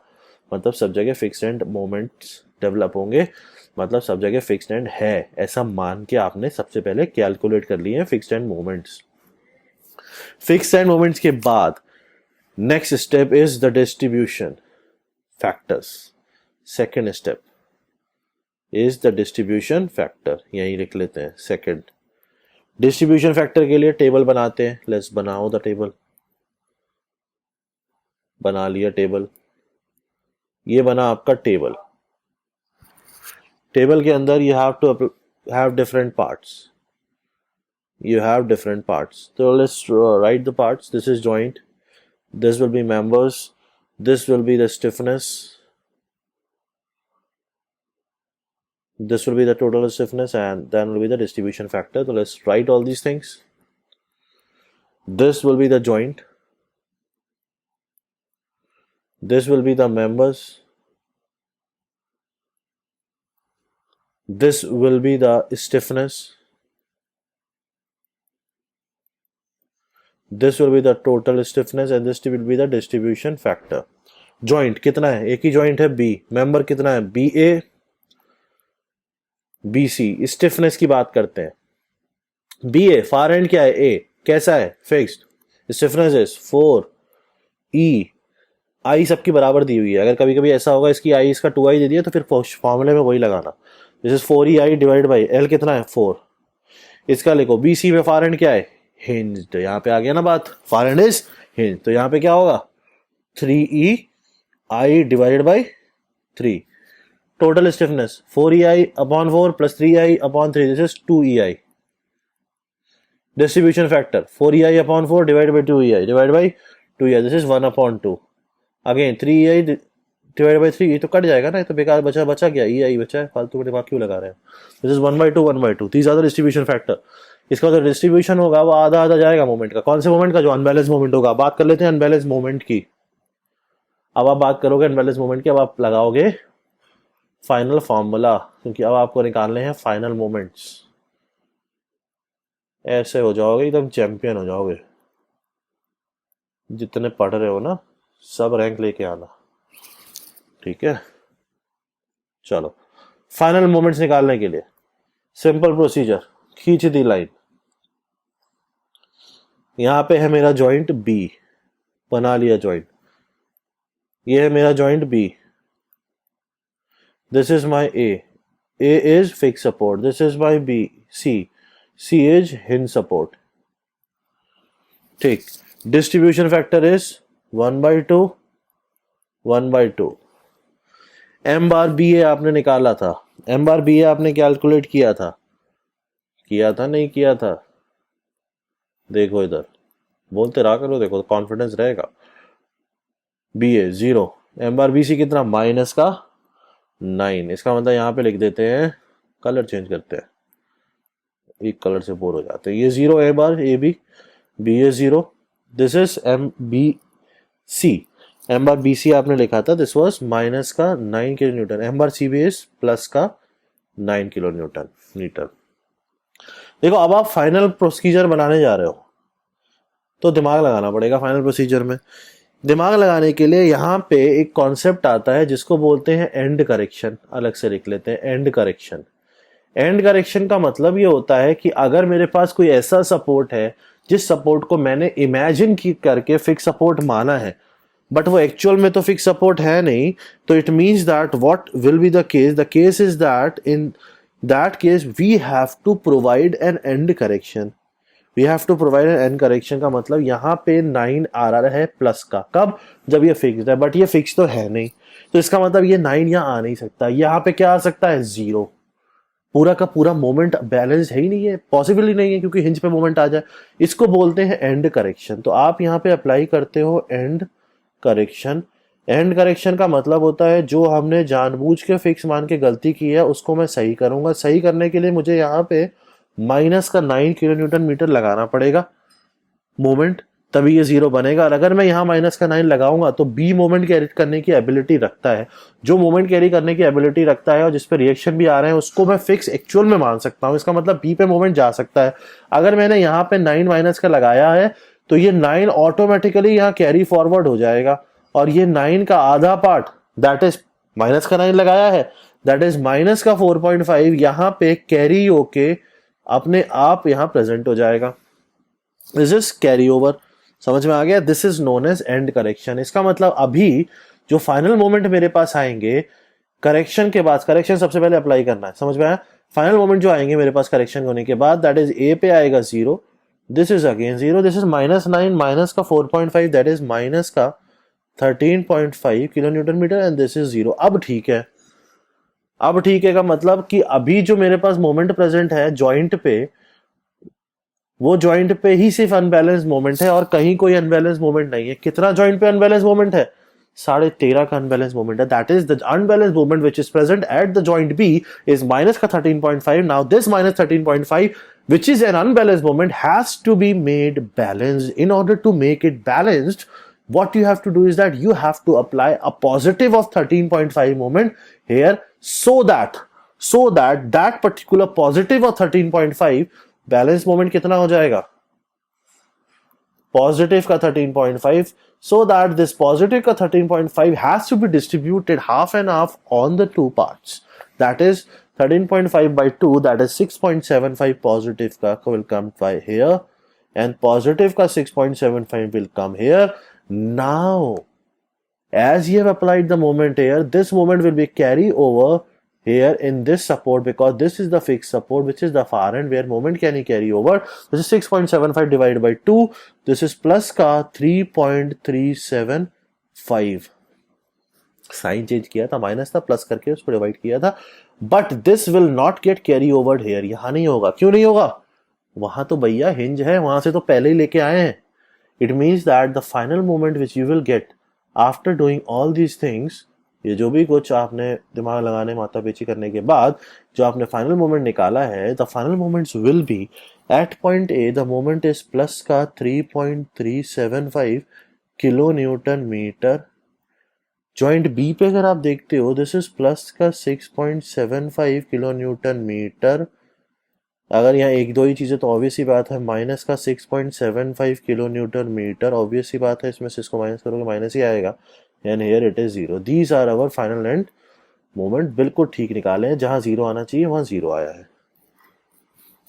मतलब सब जगह फिक्स्ड एंड मोमेंट्स डेवलप होंगे, मतलब सब जगह फिक्स्ड एंड है, ऐसा मान के आपने सबसे पहले कैलकुलेट कर लिए हैं fixed end moments. Fixed end moments के बाद next step is the distribution factors. Second step is the distribution factor, यही लिख लेते हैं सेकेंड। डिस्ट्रीब्यूशन फैक्टर के लिए टेबल बनाते हैं, लेट्स बनाओ द टेबल। बना लिया टेबल, ये बना आपका टेबल। टेबल के अंदर you have to have different parts. You have different parts. So let's write the parts. This is joint. This will be members. This will be the stiffness. This will be the total stiffness, and then will be the distribution factor. So let's write all these things. This will be the joint. This will be the members. This will be the stiffness. This will be the total stiffness and this will be the distribution factor. Joint कितना है, एक ही joint है B. Member कितना है BA BC. Stiffness की बात करते हैं, BA far end क्या है A, कैसा है fixed. Stiffness is 4 E. I सबकी बराबर दी हुई है, अगर कभी कभी ऐसा होगा इसकी I इसका 2I दे दिया तो फिर फॉर्मूले में वही लगाना। This is 4EI divide by L कितना है 4। इसका लिखो BC में फार एंड क्या है हिंज, तो यहाँ पे आ गया ना बात, फार एंड इज हिंज, तो यहाँ पे क्या होगा 3EI divided by 3। Total stiffness 4EI upon 4 plus 3EI upon 3, this is 2EI। Distribution factor 4EI upon 4 divide by 2EI divide by 2EI, this is 1 upon 2। Again 3EI divide by 3, ये तो cut जाएगा ना, ये तो बेकार बचा क्या, EI बचा है, फालतू का दिमाग क्यों लगा रहे हैं। This is 1/2 these are the distribution factor. इसका जो डिस्ट्रीब्यूशन होगा वो आधा आधा जाएगा मोमेंट का। कौन से मोमेंट का, जो अनबैलेंस मोमेंट होगा। बात कर लेते हैं अनबैलेंस मोमेंट की। अब आप बात करोगे अनबैलेंस मोमेंट की, अब आप लगाओगे फाइनल फॉर्मूला, क्योंकि अब आपको निकालने हैं फाइनल मोमेंट्स। ऐसे हो जाओगे एकदम चैंपियन हो जाओगे, जितने पढ़ रहे हो ना सब रैंक लेके आना, ठीक है। चलो फाइनल मोमेंट्स निकालने के लिए सिंपल प्रोसीजर, खींच दी लाइन। यहां पे है मेरा जॉइंट B, बना लिया जॉइंट। ये है मेरा joint B, this is my A is fix support, this is my B C is hinge support, ठीक। Distribution factor is 1/2 M bar BA आपने निकाला था, M बार BA आपने कैलकुलेट किया था नहीं किया था, देखो इधर बोलते रहा करो, देखो कॉन्फिडेंस रहेगा। BA 0, M बार BC कितना माइनस का 9, इसका मतलब यहाँ पे लिख देते हैं, कलर चेंज करते हैं, एक कलर से बोर हो जाते हैं। ये 0 A bar AB BA 0, this is MBC, M bar BC आपने लिखा था, दिस वाज माइनस का 9 kilo Newton, M bar CB is plus का 9 किलो न्यूटन मीटर। देखो अब आप फाइनल प्रोसीजर बनाने जा रहे हो तो दिमाग लगाना पड़ेगा। फाइनल प्रोसीजर में दिमाग लगाने के लिए यहाँ पे एक कॉन्सेप्ट आता है जिसको बोलते हैं एंड करेक्शन, अलग से लिख लेते हैं एंड करेक्शन। एंड करेक्शन का मतलब ये होता है कि अगर मेरे पास कोई ऐसा सपोर्ट है जिस सपोर्ट को मैंने इमेजिन की करके फिक्स सपोर्ट माना है, बट वो एक्चुअल में तो फिक्स सपोर्ट है नहीं, तो it means that what will be the case is that in that case we have to provide an end correction. We have to provide an end correction का मतलब यहाँ पे 9 आ रहा है प्लस का, कब, जब ये फिक्स्ड है, बट ये फिक्स तो है नहीं, तो इसका मतलब ये 9 यहाँ आ नहीं सकता। यहाँ पे क्या आ सकता है, 0। पूरा का पूरा मोमेंट बैलेंस है ही नहीं है, पॉसिबल ही नहीं है, क्योंकि हिंज पे मोमेंट आ जाए। इसको बोलते हैं एंड करेक्शन। तो आप यहाँ पे अप्लाई करते हो एंड करेक्शन। एंड करेक्शन का मतलब होता है जो हमने जानबूझ के फिक्स मान के गलती की है उसको मैं सही करूंगा। सही करने के लिए मुझे यहाँ पे माइनस का 9 किलो न्यूटन मीटर लगाना पड़ेगा मोमेंट, तभी ये 0 बनेगा। और अगर मैं यहाँ माइनस का 9 लगाऊंगा तो बी मोमेंट कैरी करने की एबिलिटी रखता है। जो मोमेंट कैरी करने की एबिलिटी रखता है और जिसपे रिएक्शन भी आ रहे हैं उसको मैं फिक्स एक्चुअल में मान सकता हूँ। इसका मतलब बी पे मोमेंट जा सकता है। अगर मैंने यहाँ पे 9 माइनस का लगाया है तो ये 9 ऑटोमेटिकली यहाँ कैरी फॉरवर्ड हो जाएगा, और ये 9 का आधा पार्ट दैट इज माइनस का 9 लगाया है, दैट इज माइनस का 4.5 यहाँ पे कैरी होके अपने आप यहाँ प्रेजेंट हो जाएगा। This is carry over. समझ में आ गया? This is known as end correction. इसका मतलब अभी जो फाइनल मोमेंट मेरे पास आएंगे करेक्शन के बाद, करेक्शन सबसे पहले अप्लाई करना है, समझ में आया? फाइनल मोमेंट जो आएंगे मेरे पास करेक्शन होने के बाद, दैट इज ए पे आएगा 0, this is again 0, this is -9 minus का 4.5 दैट इज माइनस का 13.5 kilo newton metre and this is 0। अब ठीक है, अब ठीक है का मतलब कि अभी जो मेरे पास मोमेंट प्रेजेंट है जॉइंट पे, वो जॉइंट पे ही सिर्फ अनबैलेंस मोमेंट है और कहीं कोई अनबैलेंस मोमेंट नहीं है। कितना जॉइंट पे अनबैलेंस मोमेंट है? 13.5 का अनबैलेंस मोमेंट है। That is the unbalance moment which is present at the joint B is minus का 13.5। Now this minus 13.5 which is an unbalanced moment has to be made balanced. In order to make it balanced, what you have to do is that you have to apply a positive of 13.5 moment here, so that that particular positive of 13.5 balance moment कितना हो जाएगा? Positive का 13.5, so that this positive का 13.5 has to be distributed half and half on the two parts. That is 13.5 by 2, that is 6.75 positive का will come by here and positive का 6.75 will come here. Now, as you have applied the moment here, this moment will be carry over here in this support, because this is the fixed support which is the far end where moment can carry over. This is 6.75 divided by 2. This is plus का 3.375. Sign change किया था, minus था, plus करके उसको divide किया था। But this will not gate carry over here. यहां नहीं होगा। क्यों नहीं होगा? वहां तो भैया हिंज है, वहां से तो पहले ही लेके आए हैं। It means that the final moment which you will get after doing all these things, ये जो भी कुछ आपने दिमाग लगाने माथा पेची करने के बाद जो आपने फाइनल मोमेंट निकाला है, the final moments will be at point A the moment is plus का 3.375 kilo newton metre. Joint B पे अगर आप देखते हो दिस इज प्लस का 6.75 किलो न्यूटन मीटर। अगर यहाँ एक दो ही चीजें तो ऑब्वियस ही बात है, माइनस का 6.75 किलो न्यूटन मीटर, ऑब्वियस ही बात है इसमें से इसको माइनस करोगे माइनस ही आएगा, and here it is 0। These are our final end moment. बिल्कुल ठीक निकाले हैं, जहां 0 आना चाहिए वहां 0 आया है।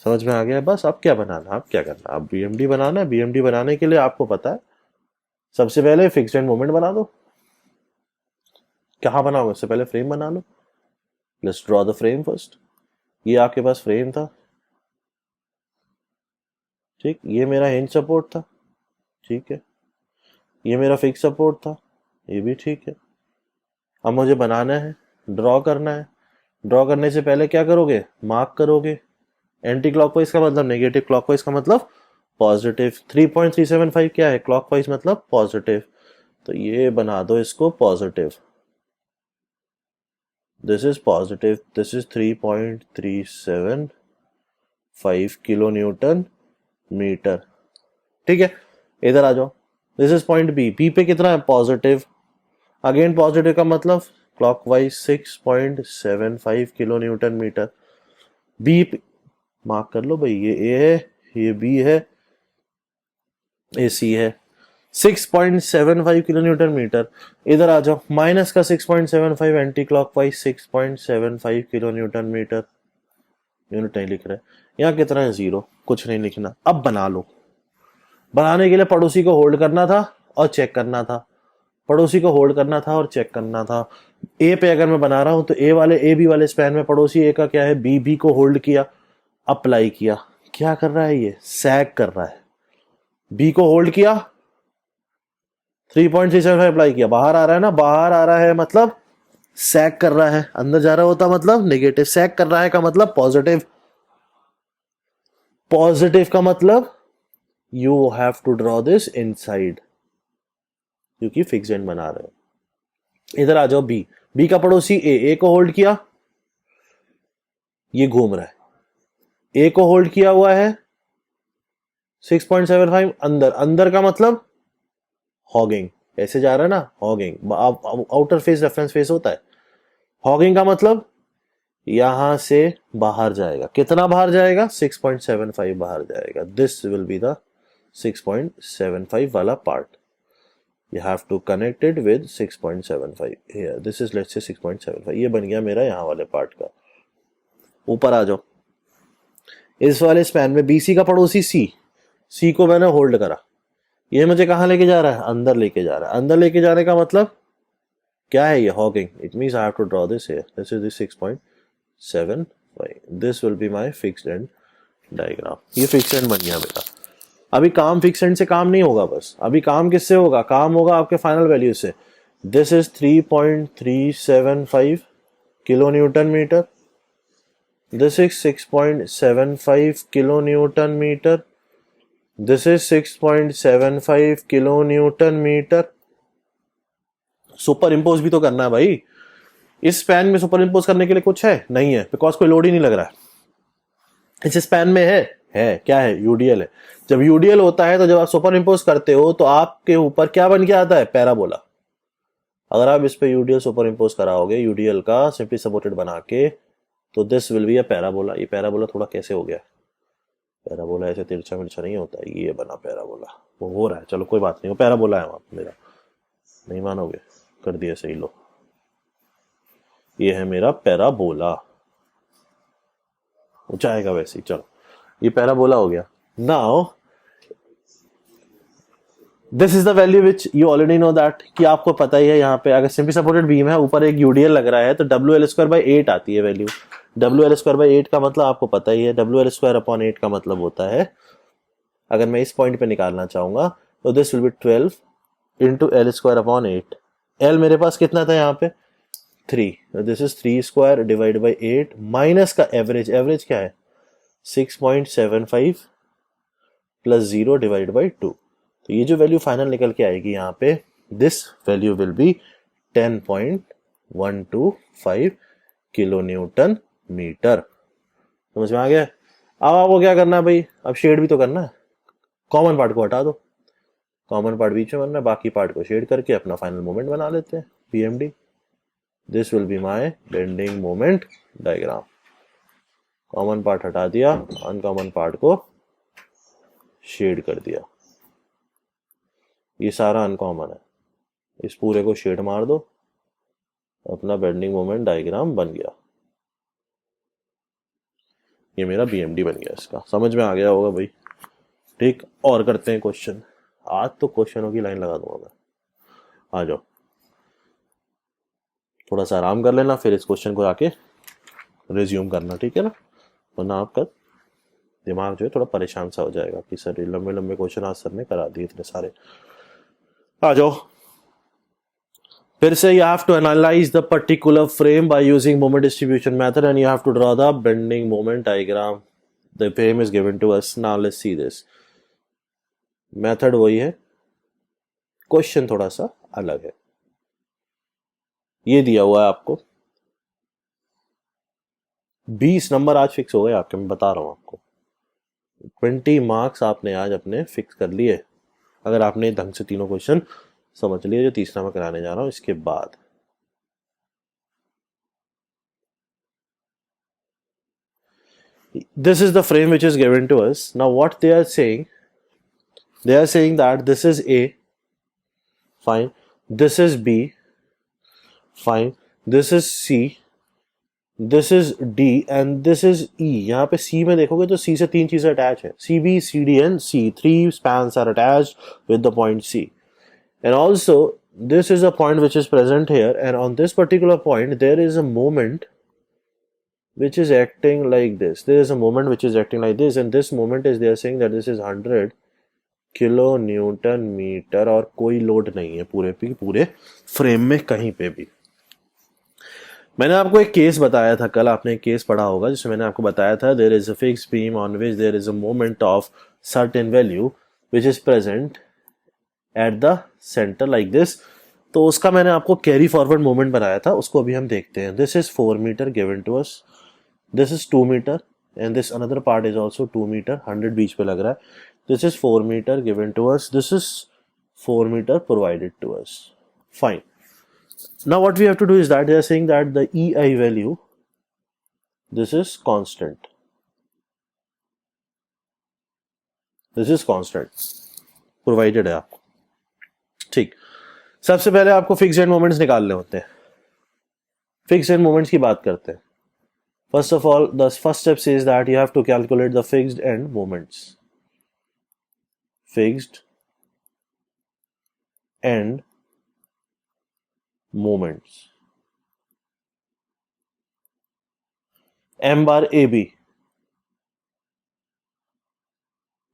समझ में आ गया? बस अब क्या बनाना, अब क्या करना, अब बीएमडी बनाना है। बीएमडी बनाने के लिए आपको पता है सबसे पहले फिक्स्ड एंड मोमेंट बना दो। कहाँ बनाओगे? उससे पहले फ्रेम बना लो। Let's draw the frame first. ये आपके पास फ्रेम था, ठीक, ये मेरा हिंज सपोर्ट था, ठीक है, ये मेरा फिक्स सपोर्ट था, ये भी ठीक है। अब मुझे बनाना है, ड्रॉ करना है। ड्रॉ करने से पहले क्या करोगे? मार्क करोगे। एंटी क्लॉकवाइज का मतलब नेगेटिव, क्लॉकवाइज का मतलब पॉजिटिव। 3.375 क्या है? क्लॉकवाइज मतलब पॉजिटिव, तो ये बना दो इसको positive. This is positive, this is 3.375 kilo newton metre, ठीक है। इधर आ जाओ, this is point B. B पे कितना है? पॉजिटिव। अगेन पॉजिटिव का मतलब clockwise 6.75 kilo newton metre. B mark कर लो भाई, ये ए है, ये बी है, ये सी है। 6.75 किलो न्यूटन मीटर। इधर आ जाओ, माइनस का 6.75 anti clockwise 6.75 kilo newton metre. Unit नहीं लिख रहे, यहाँ कितना है? 0, कुछ नहीं लिखना। अब बना लो। बनाने के लिए पड़ोसी को होल्ड करना था और चेक करना था। पड़ोसी को होल्ड करना था और चेक करना था। ए पे अगर मैं बना रहा हूं तो ए बी वाले स्पैन में पड़ोसी ए का क्या है, बी को होल्ड किया, अप्लाई किया। क्या कर रहा है ये, सैग कर रहा है। बी को होल्ड किया, 3.375 अप्लाई किया, बाहर आ रहा है ना, बाहर आ रहा है मतलब सैग कर रहा है, अंदर जा रहा होता मतलब नेगेटिव, सैग कर रहा है का मतलब पॉजिटिव, पॉजिटिव का मतलब you have to draw this inside, क्योंकि फिक्स एंड बना रहे हो। इधर आ जाओ, बी का पड़ोसी ए को होल्ड किया, ये घूम रहा है, ए को होल्ड किया हुआ है 6.75 अंदर, अंदर का मतलब हॉगिंग, ऐसे जा रहा है ना, hugging, outer face reference face होता है, हॉगिंग का मतलब यहां से बाहर जाएगा, कितना बाहर जाएगा, 6.75 बाहर जाएगा। दिस विल बी द 6.75 वाला part, you have to connect it with 6.75 here, this is let's say 6.75, ये बन गया मेरा यहाँ वाले पार्ट का। ऊपर आ जाओ, इस वाले स्पैन में बीसी का पड़ोसी सी को मैंने होल्ड करा, ये मुझे कहाँ लेके जा रहा है, अंदर लेके जा रहा है। अंदर लेके जाने का मतलब क्या है, ये hogging, it means I have to draw this here, this is the 6.75, this will be my fixed end diagram. ये फिक्स्ड एंड बन गया मेरा। अभी काम फिक्स एंड से काम नहीं होगा, बस अभी काम किससे होगा, काम होगा आपके फाइनल वैल्यू से। This is 3.375 kilo newton metre, this is 6.75 kilo newton metre, this is 6.75 kilo newton metre. Superimpose भी तो करना है भाई, इस स्पैन में सुपर इम्पोज करने के लिए कुछ है नहीं है, बिकॉज कोई लोड ही नहीं लग रहा है। इस स्पैन में है क्या है, यूडीएल है। जब यूडीएल होता है तो जब आप सुपर इम्पोज करते हो तो आपके ऊपर क्या बन के आता है, पैराबोला। अगर आप इस पे यूडीएल सुपर इम्पोज कराओगे, यूडीएल का सिंपली सपोर्टेड बना के, तो this will be a parabola. ये पैराबोला थोड़ा कैसे हो गया, पैराबोला ऐसे तिरछा मिर्चा नहीं होता, ये बना पैराबोला, वो हो रहा है, चलो कोई बात नहीं, वो पैराबोला है वहां मेरा, नहीं मानोगे, कर दिया सही, लो ये है मेरा पैराबोला, ऊंचाएगा वैसे ही, चलो ये पैराबोला हो गया। Now this is the value which you already know that, कि आपको पता ही है, यहाँ पे अगर सिंपली सपोर्टेड बीम है, ऊपर एक यूडीएल लग रहा है, तो WL²/8 आती है वैल्यू। WL²/8 का मतलब आपको पता ही है, WL²/8 का मतलब होता है, अगर मैं इस पॉइंट पे निकालना चाहूंगा तो this will B 12 into L²/8। L मेरे पास कितना था यहाँ पे 3, this is 3² divide by 8 minus का एवरेज, एवरेज क्या है 6.75 प्लस 0 डिवाइड बाई 2। तो ये जो वैल्यू फाइनल निकल के आएगी यहाँ पे, this value will be 10.125 kilo newton metre. समझ में आ गया। अब आपको क्या करना है भाई, अब शेड भी तो करना है, कॉमन पार्ट को हटा दो, कॉमन पार्ट बीच में बनना है, बाकी पार्ट को शेड करके अपना फाइनल मोमेंट बना लेते हैं, BMD। This will be my bending moment diagram. Common part हटा दिया, अनकॉमन पार्ट को शेड कर दिया, ये सारा अनकॉमन है, इस पूरे को शेड मार दो, अपना बेंडिंग मोमेंट डायग्राम बन गया। ये मेरा BMD बन गया इसका, समझ में आ गया होगा भाई। ठीक, और करते हैं क्वेश्चन। आज तो क्वेश्चनों की लाइन लगा दूंगा मैं, आ जाओ थोड़ा सा आराम कर लेना, फिर इस क्वेश्चन को आके रिज्यूम करना, ठीक है ना, वरना आपका दिमाग जो है थोड़ा परेशान सा हो जाएगा कि सर लंबे लंबे क्वेश्चन आज सर ने करा दिए इतने सारे। आ जाओ फिर से, you have to analyze the particular frame by using moment distribution method and you have to draw the bending moment diagram. The frame is given to us. Now let's see this. Method वही है, question थोड़ा सा अलग है। ये दिया हुआ है आपको 20 नंबर आज फिक्स हो गए आपके, मैं बता रहा हूं आपको 20 मार्क्स आपने आज अपने फिक्स कर लिए, अगर आपने ढंग से तीनों क्वेश्चन समझ लिए जो तीसरा मैं कराने जा रहा हूं इसके बाद। This is the frame which is given to us. Now what they are saying that this is A, fine, this is B, fine, this is C, this is D and this is E. यहाँ पे C में देखोगे तो C से 3 चीजें attach है, CB, CD and C, 3 spans are attached with the point C. And also this is a point which is present here, and on this particular point there is a moment which is acting like this. There is a moment which is acting like this, and this moment is they are saying that this is 100 kilo newton metre और कोई load नहीं है पूरे frame में कहीं पे भी. मैंने आपको एक केस बताया था कल, आपने एक केस पढ़ा होगा जिसमें मैंने आपको बताया था there is a fixed beam on which there is a moment of certain value which is present at the centre like this. तो उसका मैंने आपको कैरी फॉरवर्ड मोमेंट बनाया था, उसको अभी हम देखते हैं. This is 4 metre given to us, this is 2 metre and this another part is also 2 metre. 100 बीच पे लग रहा है. This is 4 metre given to us, this is 4 metre provided to us. Fine. Now what we have to do is that they are saying that the EI value, this is constant. This is constant. Provided है आपको. ठीक. सबसे पहले आपको fixed end moments निकालने होते हैं. Fixed end moments की बात करते हैं. First of all, the first step says that you have to calculate the fixed end moments. Fixed end moments. M bar AB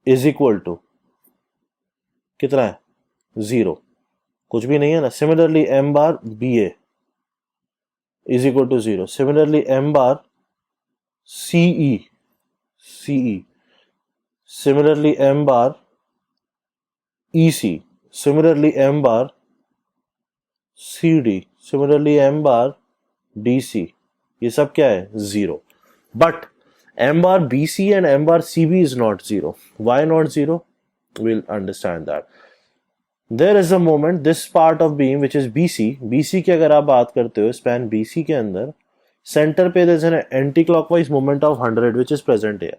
is equal to कितना है? 0. कुछ भी नहीं है ना. Similarly, M bar BA is equal to 0. Similarly, M bar CE. Similarly, M bar EC. Similarly, M bar CD. Similarly, M bar DC. ये सब क्या है? 0. But M bar BC and M bar CB is not 0. Why not 0? We'll understand that. There is a moment, this part of beam which is BC. BC की अगर आप बात करते हो, span BC के अंदर center पे there is an anti-clockwise moment of 100 which is present here.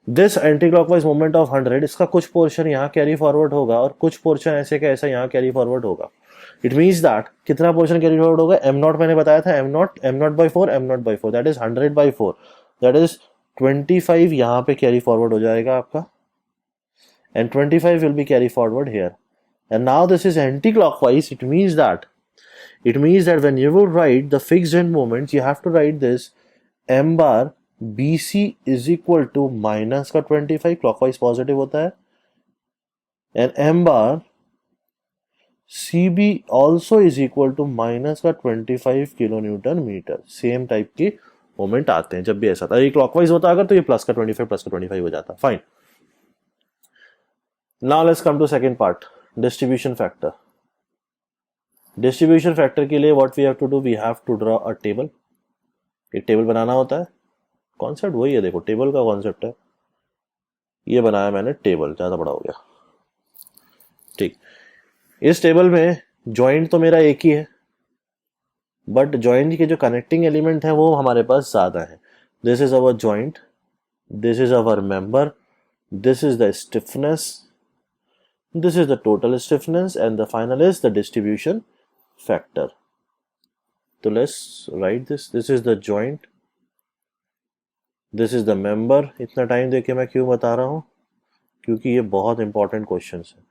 This anti-clockwise moment of 100, इसका कुछ portion यहाँ carry forward होगा और कुछ portion ऐसे का ऐसा यहाँ carry forward होगा. It means that कितना पोर्शन कैरी फॉरवर्ड होगा? m नॉट मैंने बताया था, m not by 4, m not by 4, that is 100 by 4, that is 25 यहाँ पे कैरी फॉरवर्ड हो जाएगा आपका, and 25 will be carry forward here. And now this is anti-clockwise. It means that when you will write the fixed end moments, you have to write this m bar BC is equal to minus का 25, clockwise positive होता है, and m bar CB also is equal to minus का 25 kilo newton metre. Same type की moment आते हैं जब भी ऐसा था. ये क्लॉकवाइज होता अगर तो ये प्लस का 25 हो जाता. Fine. Now let's come to second part, distribution factor. Distribution factor के लिए what we have to do, we have to draw a table. एक टेबल बनाना होता है. कॉन्सेप्ट वही है, देखो टेबल का कॉन्सेप्ट है. ये बनाया मैंने टेबल, ज्यादा बड़ा हो गया. ठीक. इस टेबल में जॉइंट तो मेरा एक ही है, बट जॉइंट के जो कनेक्टिंग एलिमेंट है वो हमारे पास ज्यादा है. This is our joint, this is our member, this is the stiffness, this is the total stiffness, and the final is the distribution factor. तो let's write this. This is the joint, this is the member. इतना time देके मैं क्यों बता रहा हूं? क्योंकि ये बहुत इंपॉर्टेंट क्वेश्चन है.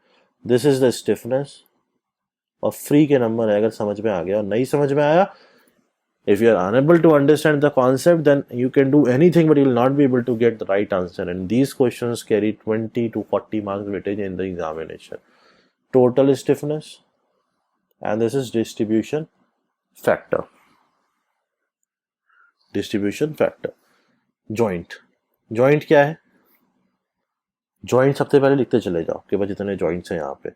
दिस इज द स्टिफनेस, और फ्री के नंबर है अगर समझ में आ गया. और नहीं समझ में आया, if you are unable to understand the concept, then you can do anything but you will not be able to get the right answer. And these questions carry 20 to 40 marks weightage in the examination. Total stiffness and this is distribution factor. Distribution factor. Joint क्या है? Joint सबसे पहले लिखते चले जाओ कि बस इतने जॉइंट्स हैं यहाँ पे.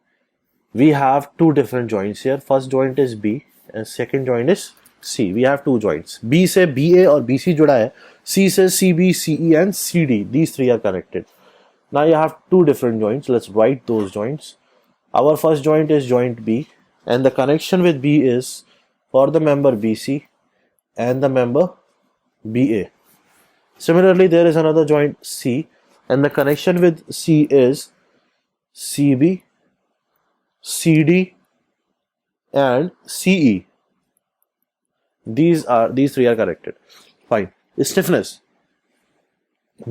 We have 2 different joints here. First joint is B and second joint is C. We have 2 joints. B से BA और BC जुड़ा है. C से CB, CE and CD. These 3 are connected. Now you have 2 different joints. Let's write those joints. Our first joint is joint B, and the connection with B is for the member BC and the member BA. Similarly, there is another joint C, and the connection with C is CB, CD and CE. These 3 are connected. Fine. Stiffness.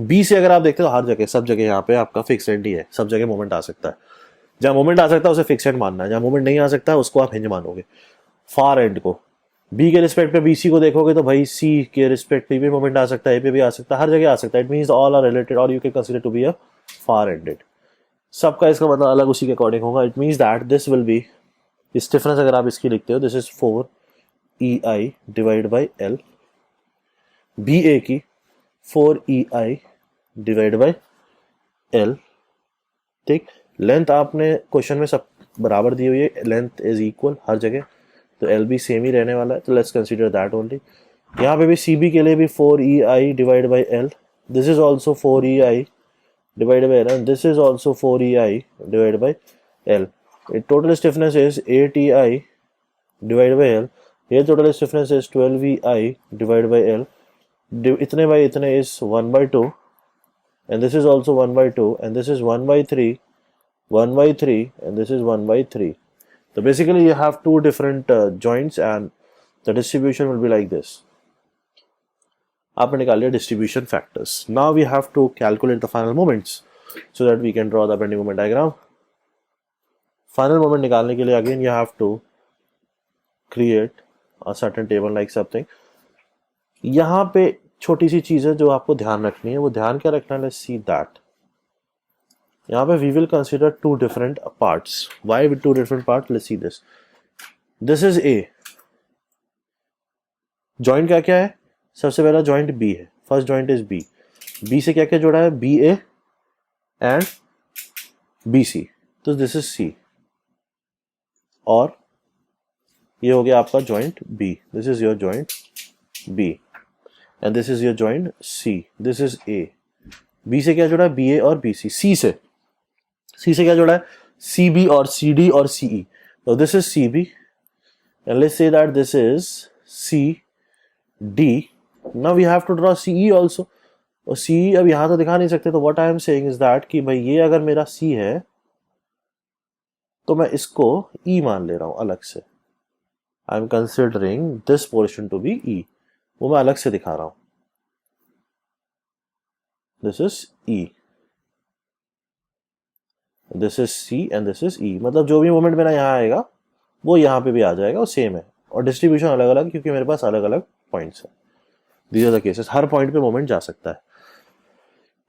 B से अगर आप देखते हो हर जगह, सब जगह यहाँ पे आपका फिक्स एंड ही है, सब जगह मोमेंट आ सकता है. जहाँ मोमेंट आ सकता है उसे फिक्स एंड मानना है, जहाँ मोमेंट नहीं आ सकता है उसको आप हिंज मानोगे। फार एंड को बी के रिस्पेक्ट पे बीसी को देखोगे तो भाई सी के रिस्पेक्ट पे भी मोमेंट आ सकता है, ए पे भी आ सकता है, हर जगह आ सकता है। It means all are related और you can consider to be a far ended. सबका इसका मतलब अलग उसी के अकॉर्डिंग होगा। It means that this will be, stiffness अगर आप इसकी लिखते हो, this is 4 EI divide by L, B A की 4 EI डिवाइड बाई एल। ठीक, लेंथ आपने क्वेश्चन में सब बराबर दी हुई है, लेंथ इज इक्वल हर जगह, तो एल भी सेम ही रहने वाला है, तो लेट्स कंसीडर दैट ओनली। यहाँ पे भी सी बी के लिए भी 4 EI divide by L, this is also 4 EI divided by L, and this is also 4 EI divided by L. Its total stiffness is 8 EI divided by L. Here total stiffness is 12 EI divided by L. इतने by इतने is 1 by 2, and this is also 1 by 2, and this is 1 by 3, 1 by 3, and this is 1 by 3. So basically you have two different joints, and the distribution will be like this. आपने निकाल लिया distribution factors. Now we have to calculate the final moments so that we can draw the bending moment diagram. Final moment निकालने के लिए again you have to create a certain table like something. यहाँ पे छोटी सी चीज है जो आपको ध्यान रखनी है, वो ध्यान क्या रखना है, लेट्स सी दैट यहाँ पे we will consider two different parts. Why with two different parts, let's see this. This is A, joint क्या क्या है, सबसे पहला जॉइंट बी है, first joint is B. B से क्या क्या जुड़ा है, B A and B C, तो दिस इज सी। और ये हो गया आपका joint B, this is your joint B, and this is your joint C, this is A. B से क्या जुड़ा है, बी ए और बी सी। सी से क्या जुड़ा है, सी बी और सी डी और सी ई, तो this is C B, and let's say that this is C D. Now we have to draw CE also, और CE अब यहां तो दिखा नहीं सकते, तो what I am saying is that कि भाई ये अगर मेरा C है तो मैं इसको E मान ले रहा हूं अलग से। I am considering this portion to be E, वो मैं अलग से दिखा रहा हूं, this is E, this is C and this is E। मतलब जो भी मोमेंट मेरा यहाँ आएगा वो यहाँ पे भी आ जाएगा, वो सेम है, और डिस्ट्रीब्यूशन अलग अलग क्योंकि मेरे पास अलग अलग पॉइंट्स है। These are the cases, her point पे मोमेंट जा सकता है।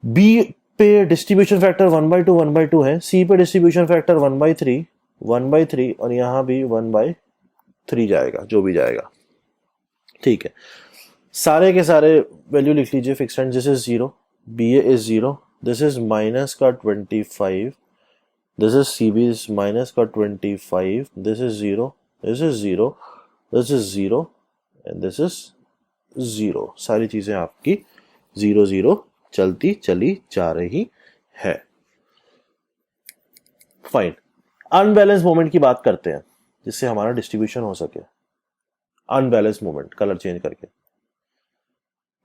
बी पे डिस्ट्रीब्यूशन फैक्टर 1/2 है, सी पे डिस्ट्रीब्यूशन फैक्टर 1/3 और यहाँ भी 1/3 जाएगा, जो भी जाएगा। ठीक है, सारे के सारे वैल्यू लिख लीजिए fixed end. This is 0, B A is 0, this is minus का 25, this is C B is minus का 25, this is 0, this is 0, this is 0 and this is 0। सारी चीजें आपकी 0 0 चलती चली जा रही है। फाइन, अनबैलेंस मोमेंट की बात करते हैं जिससे हमारा डिस्ट्रीब्यूशन हो सके। अनबैलेंस मोमेंट, कलर चेंज करके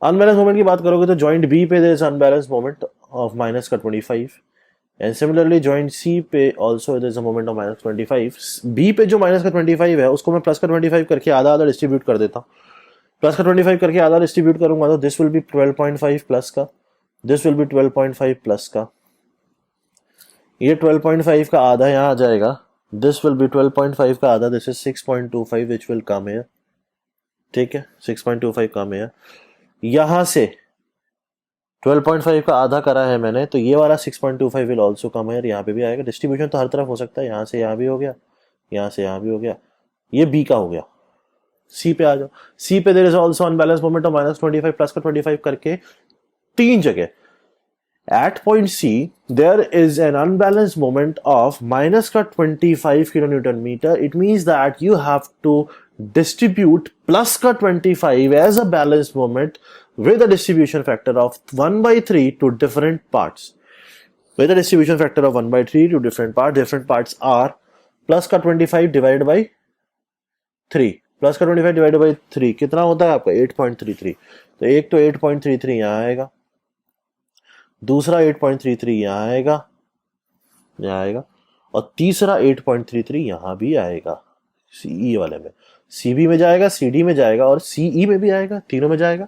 अनबैलेंस मोमेंट की बात करोगे तो जॉइंट बी पे there is unbalance moment of minus का 25, एंड सिमिलरली जॉइंट सी पे also there is a moment of minus 25। बी पे जो माइनस का 25 है उसको मैं प्लस का 25 करके आधा आधा डिस्ट्रीब्यूट कर देता हूँ। प्लस का 25 करके आधा डिस्ट्रीब्यूट करूंगा तो दिस विल बी 12.5 प्लस का, दिस विल बी 12.5 प्लस का, ये 12.5 का आधा यहाँ आ जाएगा, दिस विल बी 12.5 का आधा, this is 6.25 which will come here. ठीक है, 6.25 कम हियर। यहां से 12.5 का आधा करा है मैंने, तो ये वाला 6.25 विल ऑल्सो कम हियर, यहाँ पे भी आएगा। डिस्ट्रीब्यूशन तो हर तरफ हो सकता है, यहाँ से यहाँ भी हो गया, यहाँ से यहाँ भी हो गया, ये बी का हो गया। सी पे आ जाओ, सी पे there is also unbalance moment of minus 25 plus का 25 करके 3 जगह। At point C there is an unbalance moment of minus का 25 kilo newton metre. It means that you have to distribute plus का 25 as a balance moment with a distribution factor of 1/3 to different parts. With a distribution factor of 1/3 to different parts are plus का 25 divided by 3, plus का 25 divided by 3 कितना होता है आपका 8.33। तो एक तो 8.33 यहाँ आएगा, दूसरा 8.33 यहाँ आएगा, यहाँ आएगा, और तीसरा 8.33 यहाँ भी आएगा। सीई वाले में, सीबी में जाएगा, सीडी में जाएगा और सीई में भी आएगा, तीनों में जाएगा।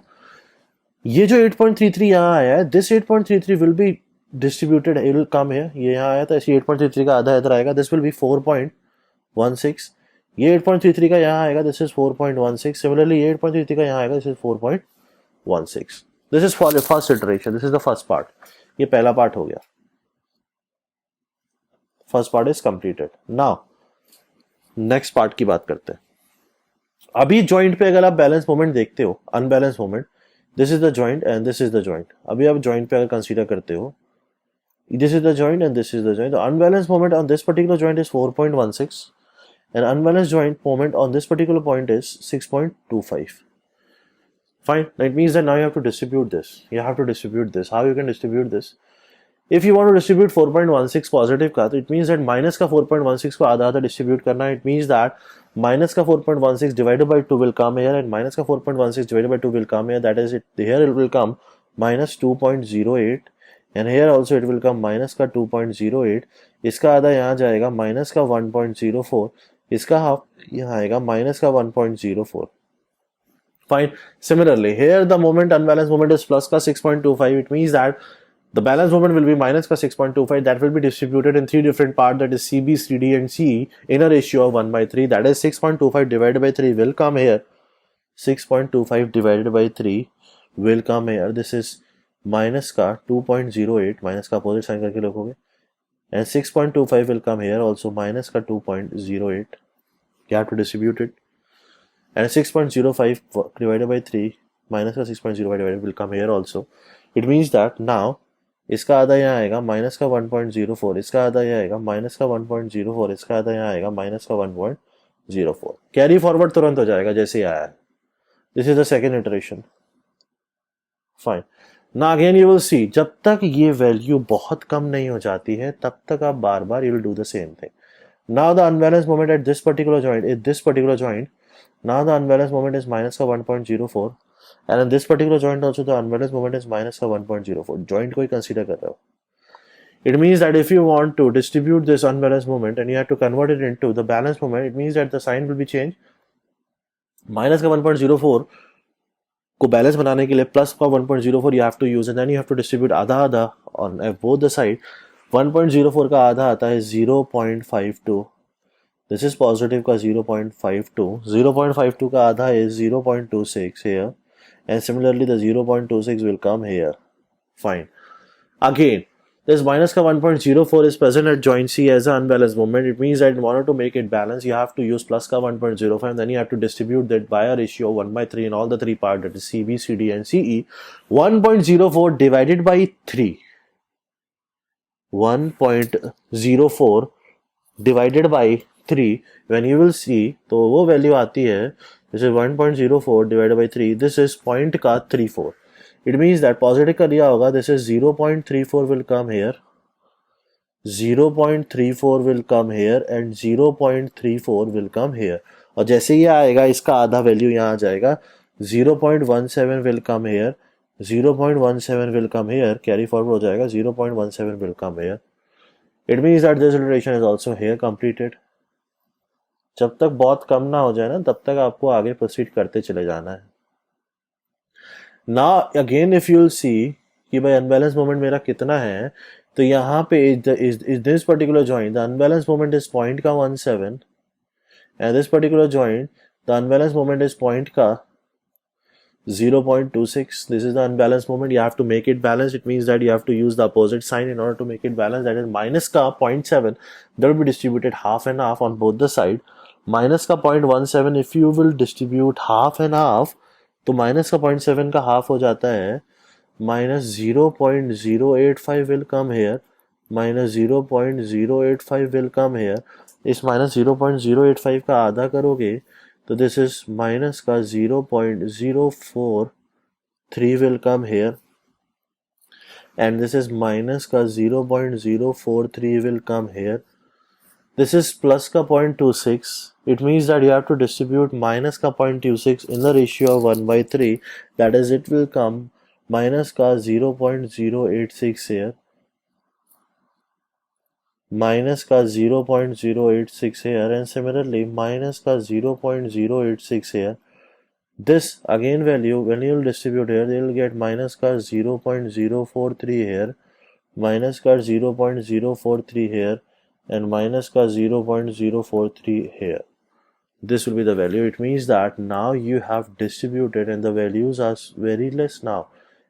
ये जो 8.33 यहाँ आया है, this 8.33 will be distributed, it will come here. ये यहाँ आया था, इसी 8.33 का आधा इधर आएगा. This will be 4.16. ये 8.33 का यहाँ आएगा. This is 4.16. Similarly, ये 8.33 का यहाँ आएगा. This is 4.16. This is for the first iteration. This is the first part. ये पहला part हो गया. First part is completed. Now, next part की बात करते हैं. अभी जॉइंट पे अगर आप बैलेंस मोमेंट देखते हो, unbalance moment, this is the joint and this is the joint. अभी आप जॉइंट पे अगर कंसीडर करते हो, this is the joint and this is the joint. The unbalanced moment on this particular joint is 4.16 and unbalanced joint moment on this particular point is 6.25. Fine. That means that now you have to distribute this. You have to distribute this. How you can distribute this? If you want to distribute 4.16 positive का, तो it means that minus का 4.16 को आधा आधा distribute करना है. It means that minus का 4.16 divided by 2 will come here and minus का 4.16 divided by 2 will come here. That is it. Here it will come minus 2.08. And here also it will come minus का 2.08. इसका आधा यहाँ जाएगा minus का 1.04. इसका half यहाँ आएगा minus का 1.04. Fine. Similarly, here the moment unbalanced moment is plus का 6.25. It means that the balanced moment will be minus का 6.25. That will be distributed in three different parts. That is CB, CD, and CE in a ratio of 1/3. That is 6.25 divided by 3 will come here. 6.25 divided by 3 will come here. This is minus का 2.08, minus का opposite sign करके लिखोगे, and 6.25 will come here also minus का 2.08. you have to distribute it, and 6.05 divided by 3 minus का 6.05 divided will come here also. It means that now इसका आधा यहाँ आएगा माइनस का 1.04, इसका आधा यहाँ आएगा माइनस का 1.04, इसका आधा यहाँ आएगा माइनस का 1.04. कैरी फॉरवर्ड तुरंत हो जाएगा जैसे ही आया है. This is the second iteration. Fine. Now again you will see, जब तक ये वैल्यू बहुत कम नहीं हो जाती है तब तक आप बार बार you will do the same thing. Now the unbalanced moment at this particular joint, now the unbalanced moment is minus का 1.04 and in this particular joint also the unbalanced moment is minus का 1.04. Joint को ही consider कर रहे हो. It means that if you want to distribute this unbalanced moment and you have to convert it into the balanced moment, it means that the sign will be changed. Minus का 1.04 को balance बनाने के लिए plus का 1.04 you have to use and then you have to distribute आधा आधा on both the side. 1.04 का आधा आता है 0.52. This is positive का 0.52. 0.52 का आधा है 0.26 here and similarly the 0.26 will come here. Fine. Again, this minus का 1.04 is present at joint C as an unbalanced moment. It means that in order to make it balance, you have to use plus का 1.05 and then you have to distribute that by a ratio of 1/3 in all the three parts, that is CB, CD and CE. 1.04 divided by 3. 1.04 divided by 3. When you will see, तो वो value आती है, this is 1.04 divided by 3. This is point का 34. It means that positive का दिया होगा, this is 0.34 will come here, 0.34 will come here and 0.34 will come here. और जैसे ये आएगा इसका आधा वैल्यू यहाँ आ जाएगा, 0.17 will come here, 0.17 will come here, carry forward हो जाएगा, 0.17 will come here. It means that this iteration is also here completed. जब तक बहुत कम ना हो जाए ना तब तक आपको आगे प्रोसीड करते चले जाना है. Now again if you'll see कि भाई unbalanced moment मेरा कितना है, तो यहाँ पे is this particular joint the unbalanced moment is point का 17 and this particular joint the unbalanced moment is point का 0.26. This is the unbalanced moment. You have to make it balanced. It means that you have to use the opposite sign in order to make it balanced. That is minus का 0.7 that will be distributed half and half on both the side. Minus का 0.17 if you will distribute half and half, तो minus का 0.7 का half हो जाता है, minus 0.085 will come here, minus 0.085 will come here. इस minus 0.085 का आधा करोगे तो दिस इज माइनस का 0.043 will come here and this is minus का 0.043 will come here. This is plus का 0.26. It means that you have to distribute minus का 0.26 in the ratio of 1/3. That is, it will come minus का 0.086 here, minus का 0.086 here, and similarly minus का 0.086 here. This again value when you will distribute here, they will get minus का 0.043 here, minus का 0.043 here and minus का 0.043 here. This will be the value. It means that now you have distributed and the values are very less now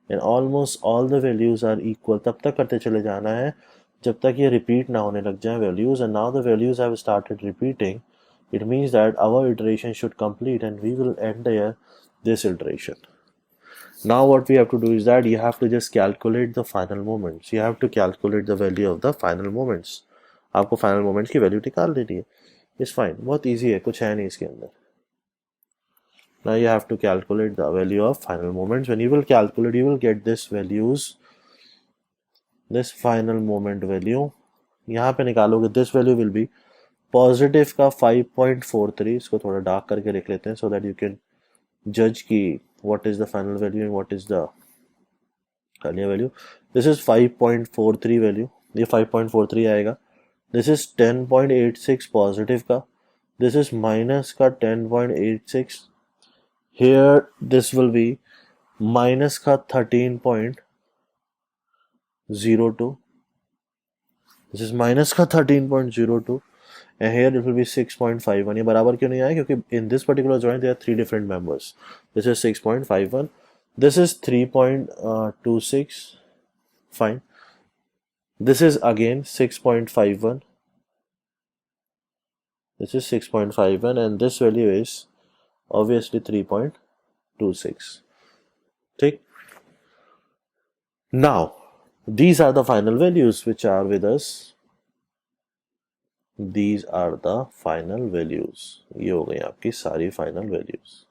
and almost all the values are equal. तब तक करते चले जाना है जब तक ये repeat ना होने लग जाए values, and now the values have started repeating. It means that our iteration should complete and we will end here this iteration. Now what we have to do is that you have to just calculate the final moments. You have to calculate the value of the final moments. आपको final moments की value निकाल लेनी है. It's fine. बहुत easy है, कुछ है नहीं इसके अंदर. Now you have to calculate the value of final moments. When you will calculate, you will get this values. This final moment value. यहाँ पे निकालोगे. This value will be positive का 5.43. इसको थोड़ा डार्क करके लिख लेते हैं so that you can judge की what is the final value and what is the earlier value. This is 5.43 value. ये 5.43 आएगा. This is 10.86 positive का. This is minus का 10.86. Here this will be minus का 13.02. This is minus का 13.02. And here it will be 6.51. ये बराबर क्यों नहीं आया? क्योंकि in this particular joint there are three different members. This is 6.51. This is 3.26. Fine. This is again 6.51. This is 6.51 and this value is obviously 3.26. ठीक? Now, these are the final values which are with us. These are the final values. ये हो गई आपकी सारी final values.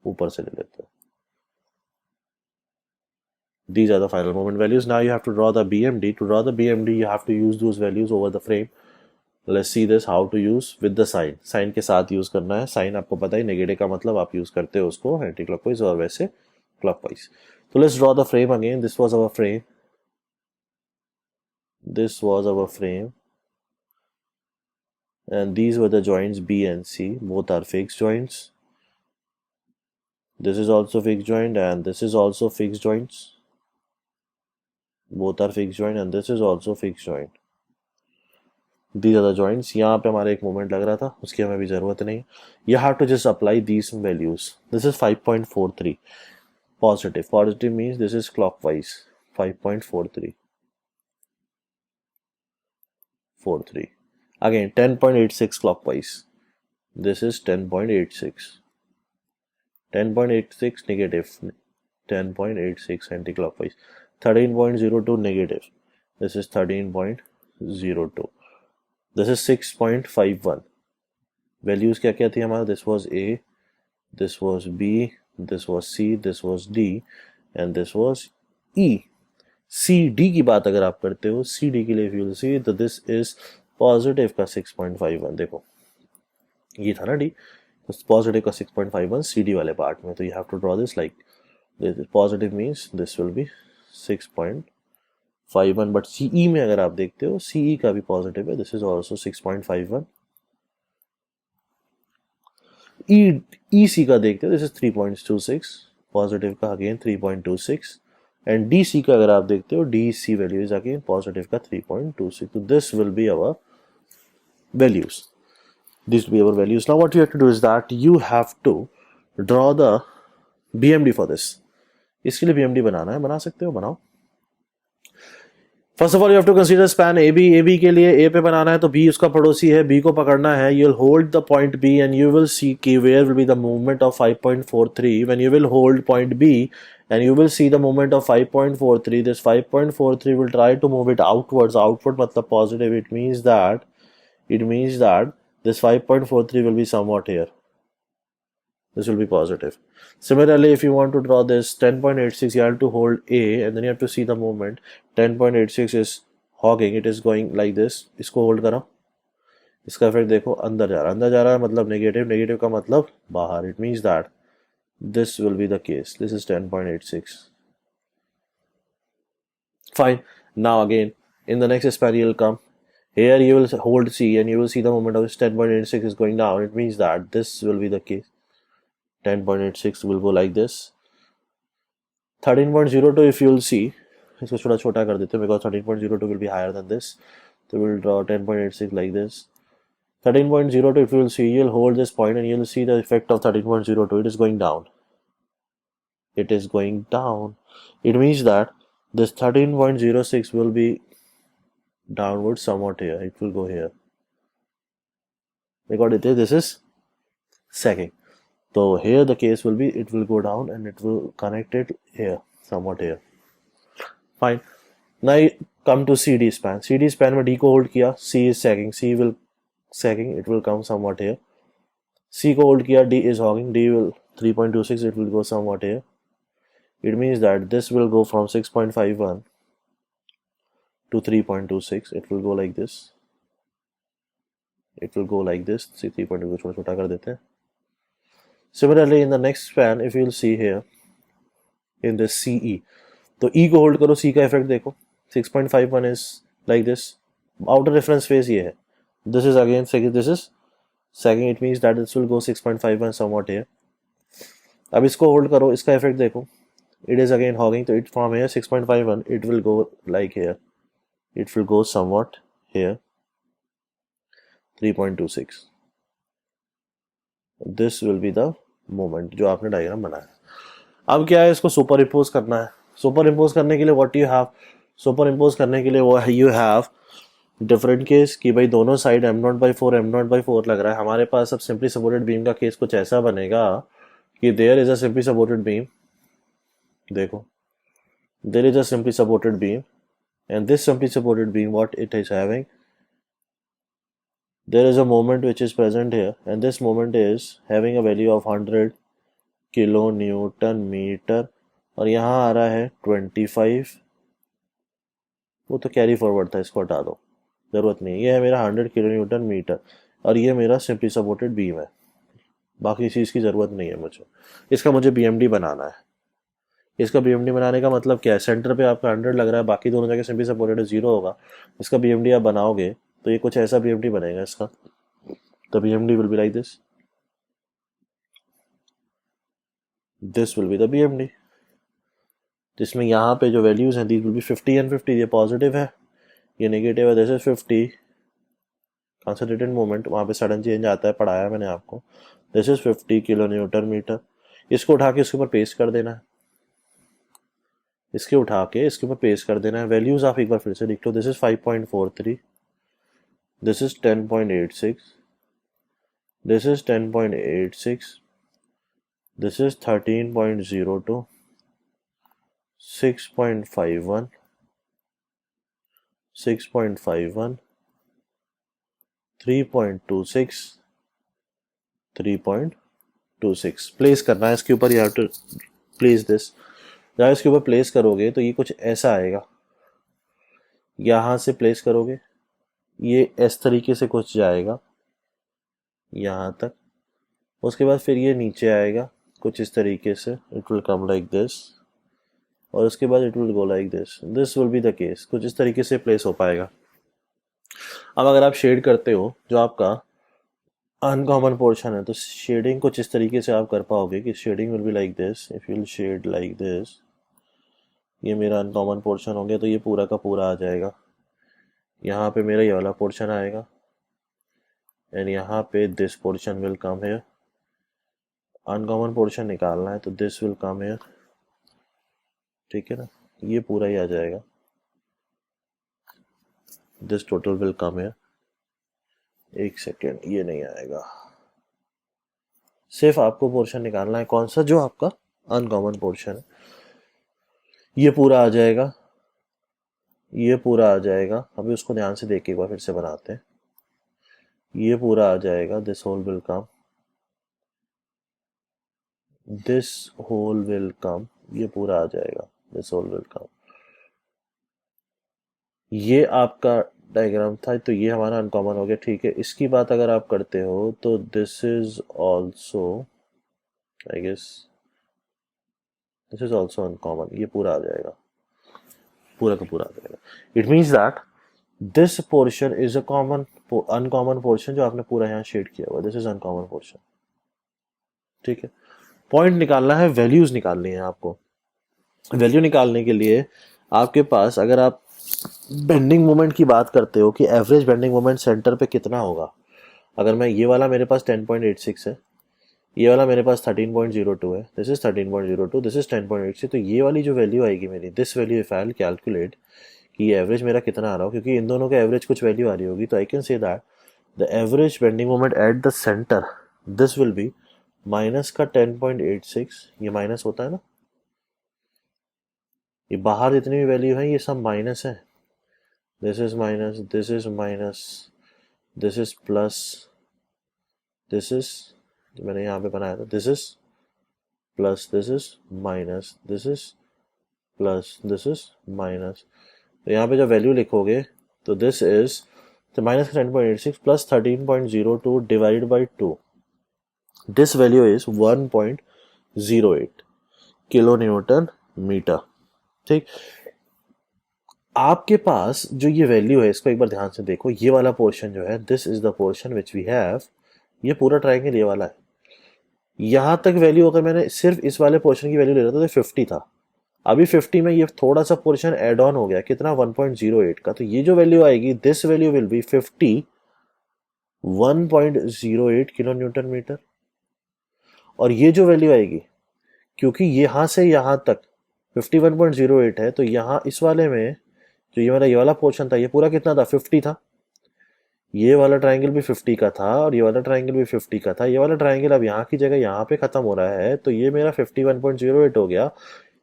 ऊपर से ले लेते हैं. These are the final moment values. Now you have to draw the BMD. To draw the BMD, you have to use those values over the frame. Let's see this how to use with the sign. Sign के साथ use करना है. Sign आपको पता ही negative का मतलब आप use करते हो उसको एंटी क्लॉकवाइज और वैसे clockwise. So let's draw the frame again. This was our frame. This was our frame. And these were the joints B and C. Both are fixed joints. This is also fixed joint and this is also fixed joints. Both are fixed joint and this is also fixed joint. These are the joints. यहाँ पे हमारा एक moment लग रहा था, उसकी हमें भी ज़रूरत नहीं. You have to just apply these values. This is 5.43 positive. Positive means this is clockwise. 5.43. 43. Again 10.86 clockwise. This is 10.86. 10.86 negative. 10.86 anti-clockwise. 13.02 negative. This is 13.02. This is 6.51. Values क्या क्या थी हमारा? This was A, this was B, this was C, this was D, and this was E. C D की बात अगर आप करते हो, C D के लिए if you will see, तो this is positive का 6.51. देखो ये था ना D, तो positive का 6.51 C D वाले पार्ट में. तो you have to draw this like this. Positive means this will be 6.51, but CE में अगर आप देखते हो CE का भी पॉजिटिव है. This is also 6.51. EC का देखते हो, दिस इज 3.26 पॉजिटिव का अगेन 3.26. एंड DC का अगर आप देखते हो, DC value is again positive का 3.26. तो this will be our values. This will be our values. Now what you have to do is that you have to draw the BMD for this. इसके लिए BMD बनाना है, बना सकते हो, बनाओ. First of all you have to consider span AB के लिए A पे बनाना है तो B उसका पड़ोसी है, B को पकड़ना है. You will hold the point B and you will see कि where will be the movement of 5.43. When you will hold point B and you will see the movement of 5.43. This 5.43 will try to move it outwards. Outward मतलब positive. It means that this 5.43 will be somewhat here. This will be positive. Similarly, if you want to draw this 10.86, you have to hold A and then you have to see the movement. 10.86 is hogging. It is going like this. इसको hold करो. इसका effect देखो, अंदर जा रहा है मतलब negative. Negative का मतलब बाहर. It means that this will be the case. This is 10.86. Fine. Now again, in the next span you will come. Here you will hold C and you will see the moment of this 10.86 is going down. It means that this will be the case. 10.86 will go like this. 13.02 if you'll see, इसको थोड़ा छोटा कर देते हैं because 13.02 will be higher than this, so we'll draw 10.86 like this. 13.02 if you'll see, you'll hold this point and you'll see the effect of 13.02. It is going down. It is going down. It means that this 13.06 will be downward somewhat here. It will go here. Because this is sagging. So here the case will be, it will go down and it will connect it here, somewhat here. Fine. Now come to CD span. CD span में D को hold किया, C is sagging. C will sagging, it will come somewhat here. C को hold किया, D is hogging. D will 3.26, it will go somewhat here. It means that this will go from 6.51 to 3.26. It will go like this. It will go like this. See 3.2 को छोटा कर देते हैं. Similarly, in the next span, if you'll see here, in this CE, तो E को hold करो, C का effect देखो. 6.51 is like this. Outer reference phase ये है. This is again sagging. This is sagging. It means that this will go 6.51 somewhat here. अब इसको hold करो, इसका effect देखो. It is again hogging. So it from here 6.51. It will go like here. It will go somewhat here. 3.26. This will be the moment जो आपने diagram बनाया. अब क्या है, इसको सुपर इम्पोज करना है. सुपर इम्पोज करने के लिए what you have, super impose करने के लिए वो यू हैव डिफरेंट केस कि भाई दोनों साइड m0/4 लग रहा है. हमारे पास अब सिंपली सपोर्टेड बीम का केस कुछ ऐसा बनेगा कि there is a simply supported beam. देखो, there is a simply supported beam and this simply supported beam what it is having, there is a moment which is present here and this moment is having a value of 100 kilonewton meter और यहाँ आ रहा है 25. वो तो carry forward था, इसको हटा दो, ज़रूरत नहीं है. ये है मेरा 100 किलोन्यूटन मीटर और ये मेरा सिंपली सपोर्टेड बीम है. बाकी चीज़ की ज़रूरत नहीं है मुझे. इसका मुझे BMD बनाना है. इसका BMD बनाने का मतलब क्या है, सेंटर पे आपका 100 लग रहा है, बाकी दोनों जगह सिंपली सपोर्टेड 0 होगा. इसका BMD आप बनाओगे तो ये कुछ ऐसा BMD बनेगा इसका. तो BMD will be like this. This will be the BMD. जिसमें यहाँ पे जो वैल्यूज हैं, these will be 50 and 50. ये पॉजिटिव है, ये नेगेटिव है. this is 50 कंसंट्रेटेड मोमेंट, वहाँ पे सडन चेंज आता है, पढ़ाया मैंने आपको. this is 50 kilonewton metre. इसको उठा के इसके ऊपर पेस्ट कर देना है. इसके उठा के इसके ऊपर पेस्ट कर देना है. वैल्यूज आप एक बार फिर से लिख लो. this is 5.43. This is 10.86. This is 10.86. This is 13.02. 6.51. 6.51. 3.26. 3.26. Place करना है इसके ऊपर. You have to place this. जहाँ इसके ऊपर प्लेस करोगे तो ये कुछ ऐसा आएगा. यहाँ से प्लेस करोगे, ये इस तरीके से कुछ जाएगा यहाँ तक. उसके बाद फिर ये नीचे आएगा कुछ इस तरीके से. It will come like this और उसके बाद it will go like this. This will be the case. कुछ इस तरीके से प्लेस हो पाएगा. अब अगर आप शेड करते हो, जो आपका अनकॉमन पोर्शन है, तो शेडिंग कुछ इस तरीके से आप कर पाओगे कि shading will be like this. If you will shade like this, ये मेरा अनकॉमन पोर्शन हो गया, तो ये पूरा का पूरा आ जाएगा. यहाँ पे मेरा ये वाला पोर्शन आएगा एंड यहाँ पे this portion will come here. Uncommon portion निकालना है तो दिस विल कम हियर. ठीक है ना, ये पूरा ही आ जाएगा. This total will come here. एक सेकेंड, ये नहीं आएगा. सिर्फ आपको पोर्शन निकालना है कौन सा, जो आपका अनकॉमन पोर्शन है. ये पूरा आ जाएगा, ये पूरा आ जाएगा. अभी उसको ध्यान से देख के एक बार फिर से बनाते हैं. ये पूरा आ जाएगा. This whole will come. This whole will come. ये पूरा आ जाएगा. This whole will come. ये आपका डायग्राम था, तो ये हमारा अनकॉमन हो गया. ठीक है, इसकी बात अगर आप करते हो तो this is also, I guess this is also uncommon. ये पूरा आ जाएगा, पूरा का पूरा आ जाएगा. It means that this portion is a common uncommon portion जो आपने पूरा यहाँ शेड किया हुआ. This is uncommon portion. ठीक है, पॉइंट निकालना है, वैल्यूज निकालनी है आपको. वैल्यू निकालने के लिए आपके पास, अगर आप बेंडिंग मोमेंट की बात करते हो कि एवरेज बेंडिंग मोमेंट सेंटर पे कितना होगा, अगर मैं ये वाला मेरे पास 10.86 है, ये वाला मेरे पास 13.02 है, दिस इज 13.02, दिस इज 10.86, तो ये वाली जो वैल्यू आएगी मेरी, this value if I calculate कि ये एवरेज मेरा कितना आ रहा हो, क्योंकि इन दोनों का एवरेज कुछ वैल्यू आ रही होगी, तो I can say that the average bending moment at the centre this will B minus का 10.86, ये माइनस होता है ना, ये बाहर जितनी भी वैल्यू है ये सब माइनस है, this is minus, this is minus, this is plus, this is, मैंने यहाँ पे बनाया था, this is plus, this is minus, this is plus, this is minus, तो यहाँ पे जब वैल्यू लिखोगे तो दिस इज तो minus 10.86 plus 13.02 divide by 2, this value is 1.08 kilo newton metre. ठीक, आपके पास जो ये वैल्यू है इसको एक बार ध्यान से देखो, ये वाला पोर्शन जो है this is the portion which we have, ये पूरा ट्रायंगल ये वाला है, यहां तक वैल्यू अगर मैंने सिर्फ इस वाले पोर्शन की वैल्यू ले रहा था तो 50 था, अभी 50 में ये थोड़ा सा पोर्शन एड ऑन हो गया, कितना 1.08 का, तो ये जो वैल्यू आएगी this value will be 1.08 kilo newton metre, और ये जो वैल्यू आएगी, क्योंकि यहां से यहां तक 51.08 है, तो यहां इस वाले में जो ये वाला पोर्शन था ये पूरा कितना था, 50 था, ये वाला ट्रायंगल भी 50 का था और ये वाला ट्रायंगल भी 50 का था, ये वाला ट्रायंगल अब यहाँ की जगह यहाँ पे खत्म हो रहा है, तो ये मेरा 51.08 हो गया,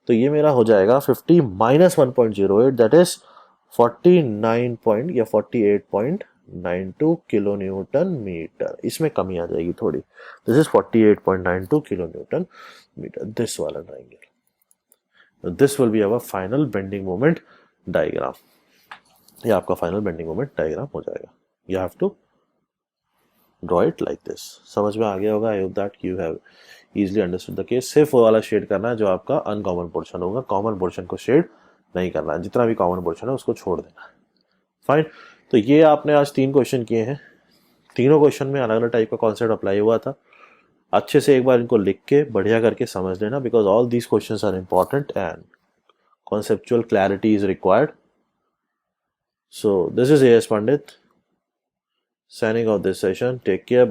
तो ये मेरा हो जाएगा 50 माइनस 1.08, दैट इज 49 पॉइंट या 48.92 किलो न्यूटन मीटर, इसमें कमी आ जाएगी थोड़ी, this is 48.92 kilo newton metre, this वाला triangle, this will be our final bending moment diagram, ये आपका फाइनल बेंडिंग मोमेंट डायग्राम हो जाएगा, you have to draw it like this। समझ में आ गया होगा, I hope that you have easily understood the case. सिर्फ वो वाला शेड करना है जो आपका अनकॉमन पोर्शन होगा, कॉमन पोर्शन को शेड नहीं करना है, जितना भी कॉमन पोर्शन है उसको छोड़ देना है। फाइन, तो ये आपने आज 3 क्वेश्चन किए हैं, तीनों क्वेश्चन में अलग अलग टाइप का कॉन्सेप्ट अप्लाई हुआ था, अच्छे से एक बार इनको लिख के बढ़िया करके समझ लेना, because all these questions are important and conceptual clarity is required. So this is AS Pandit signing off this session. Take care.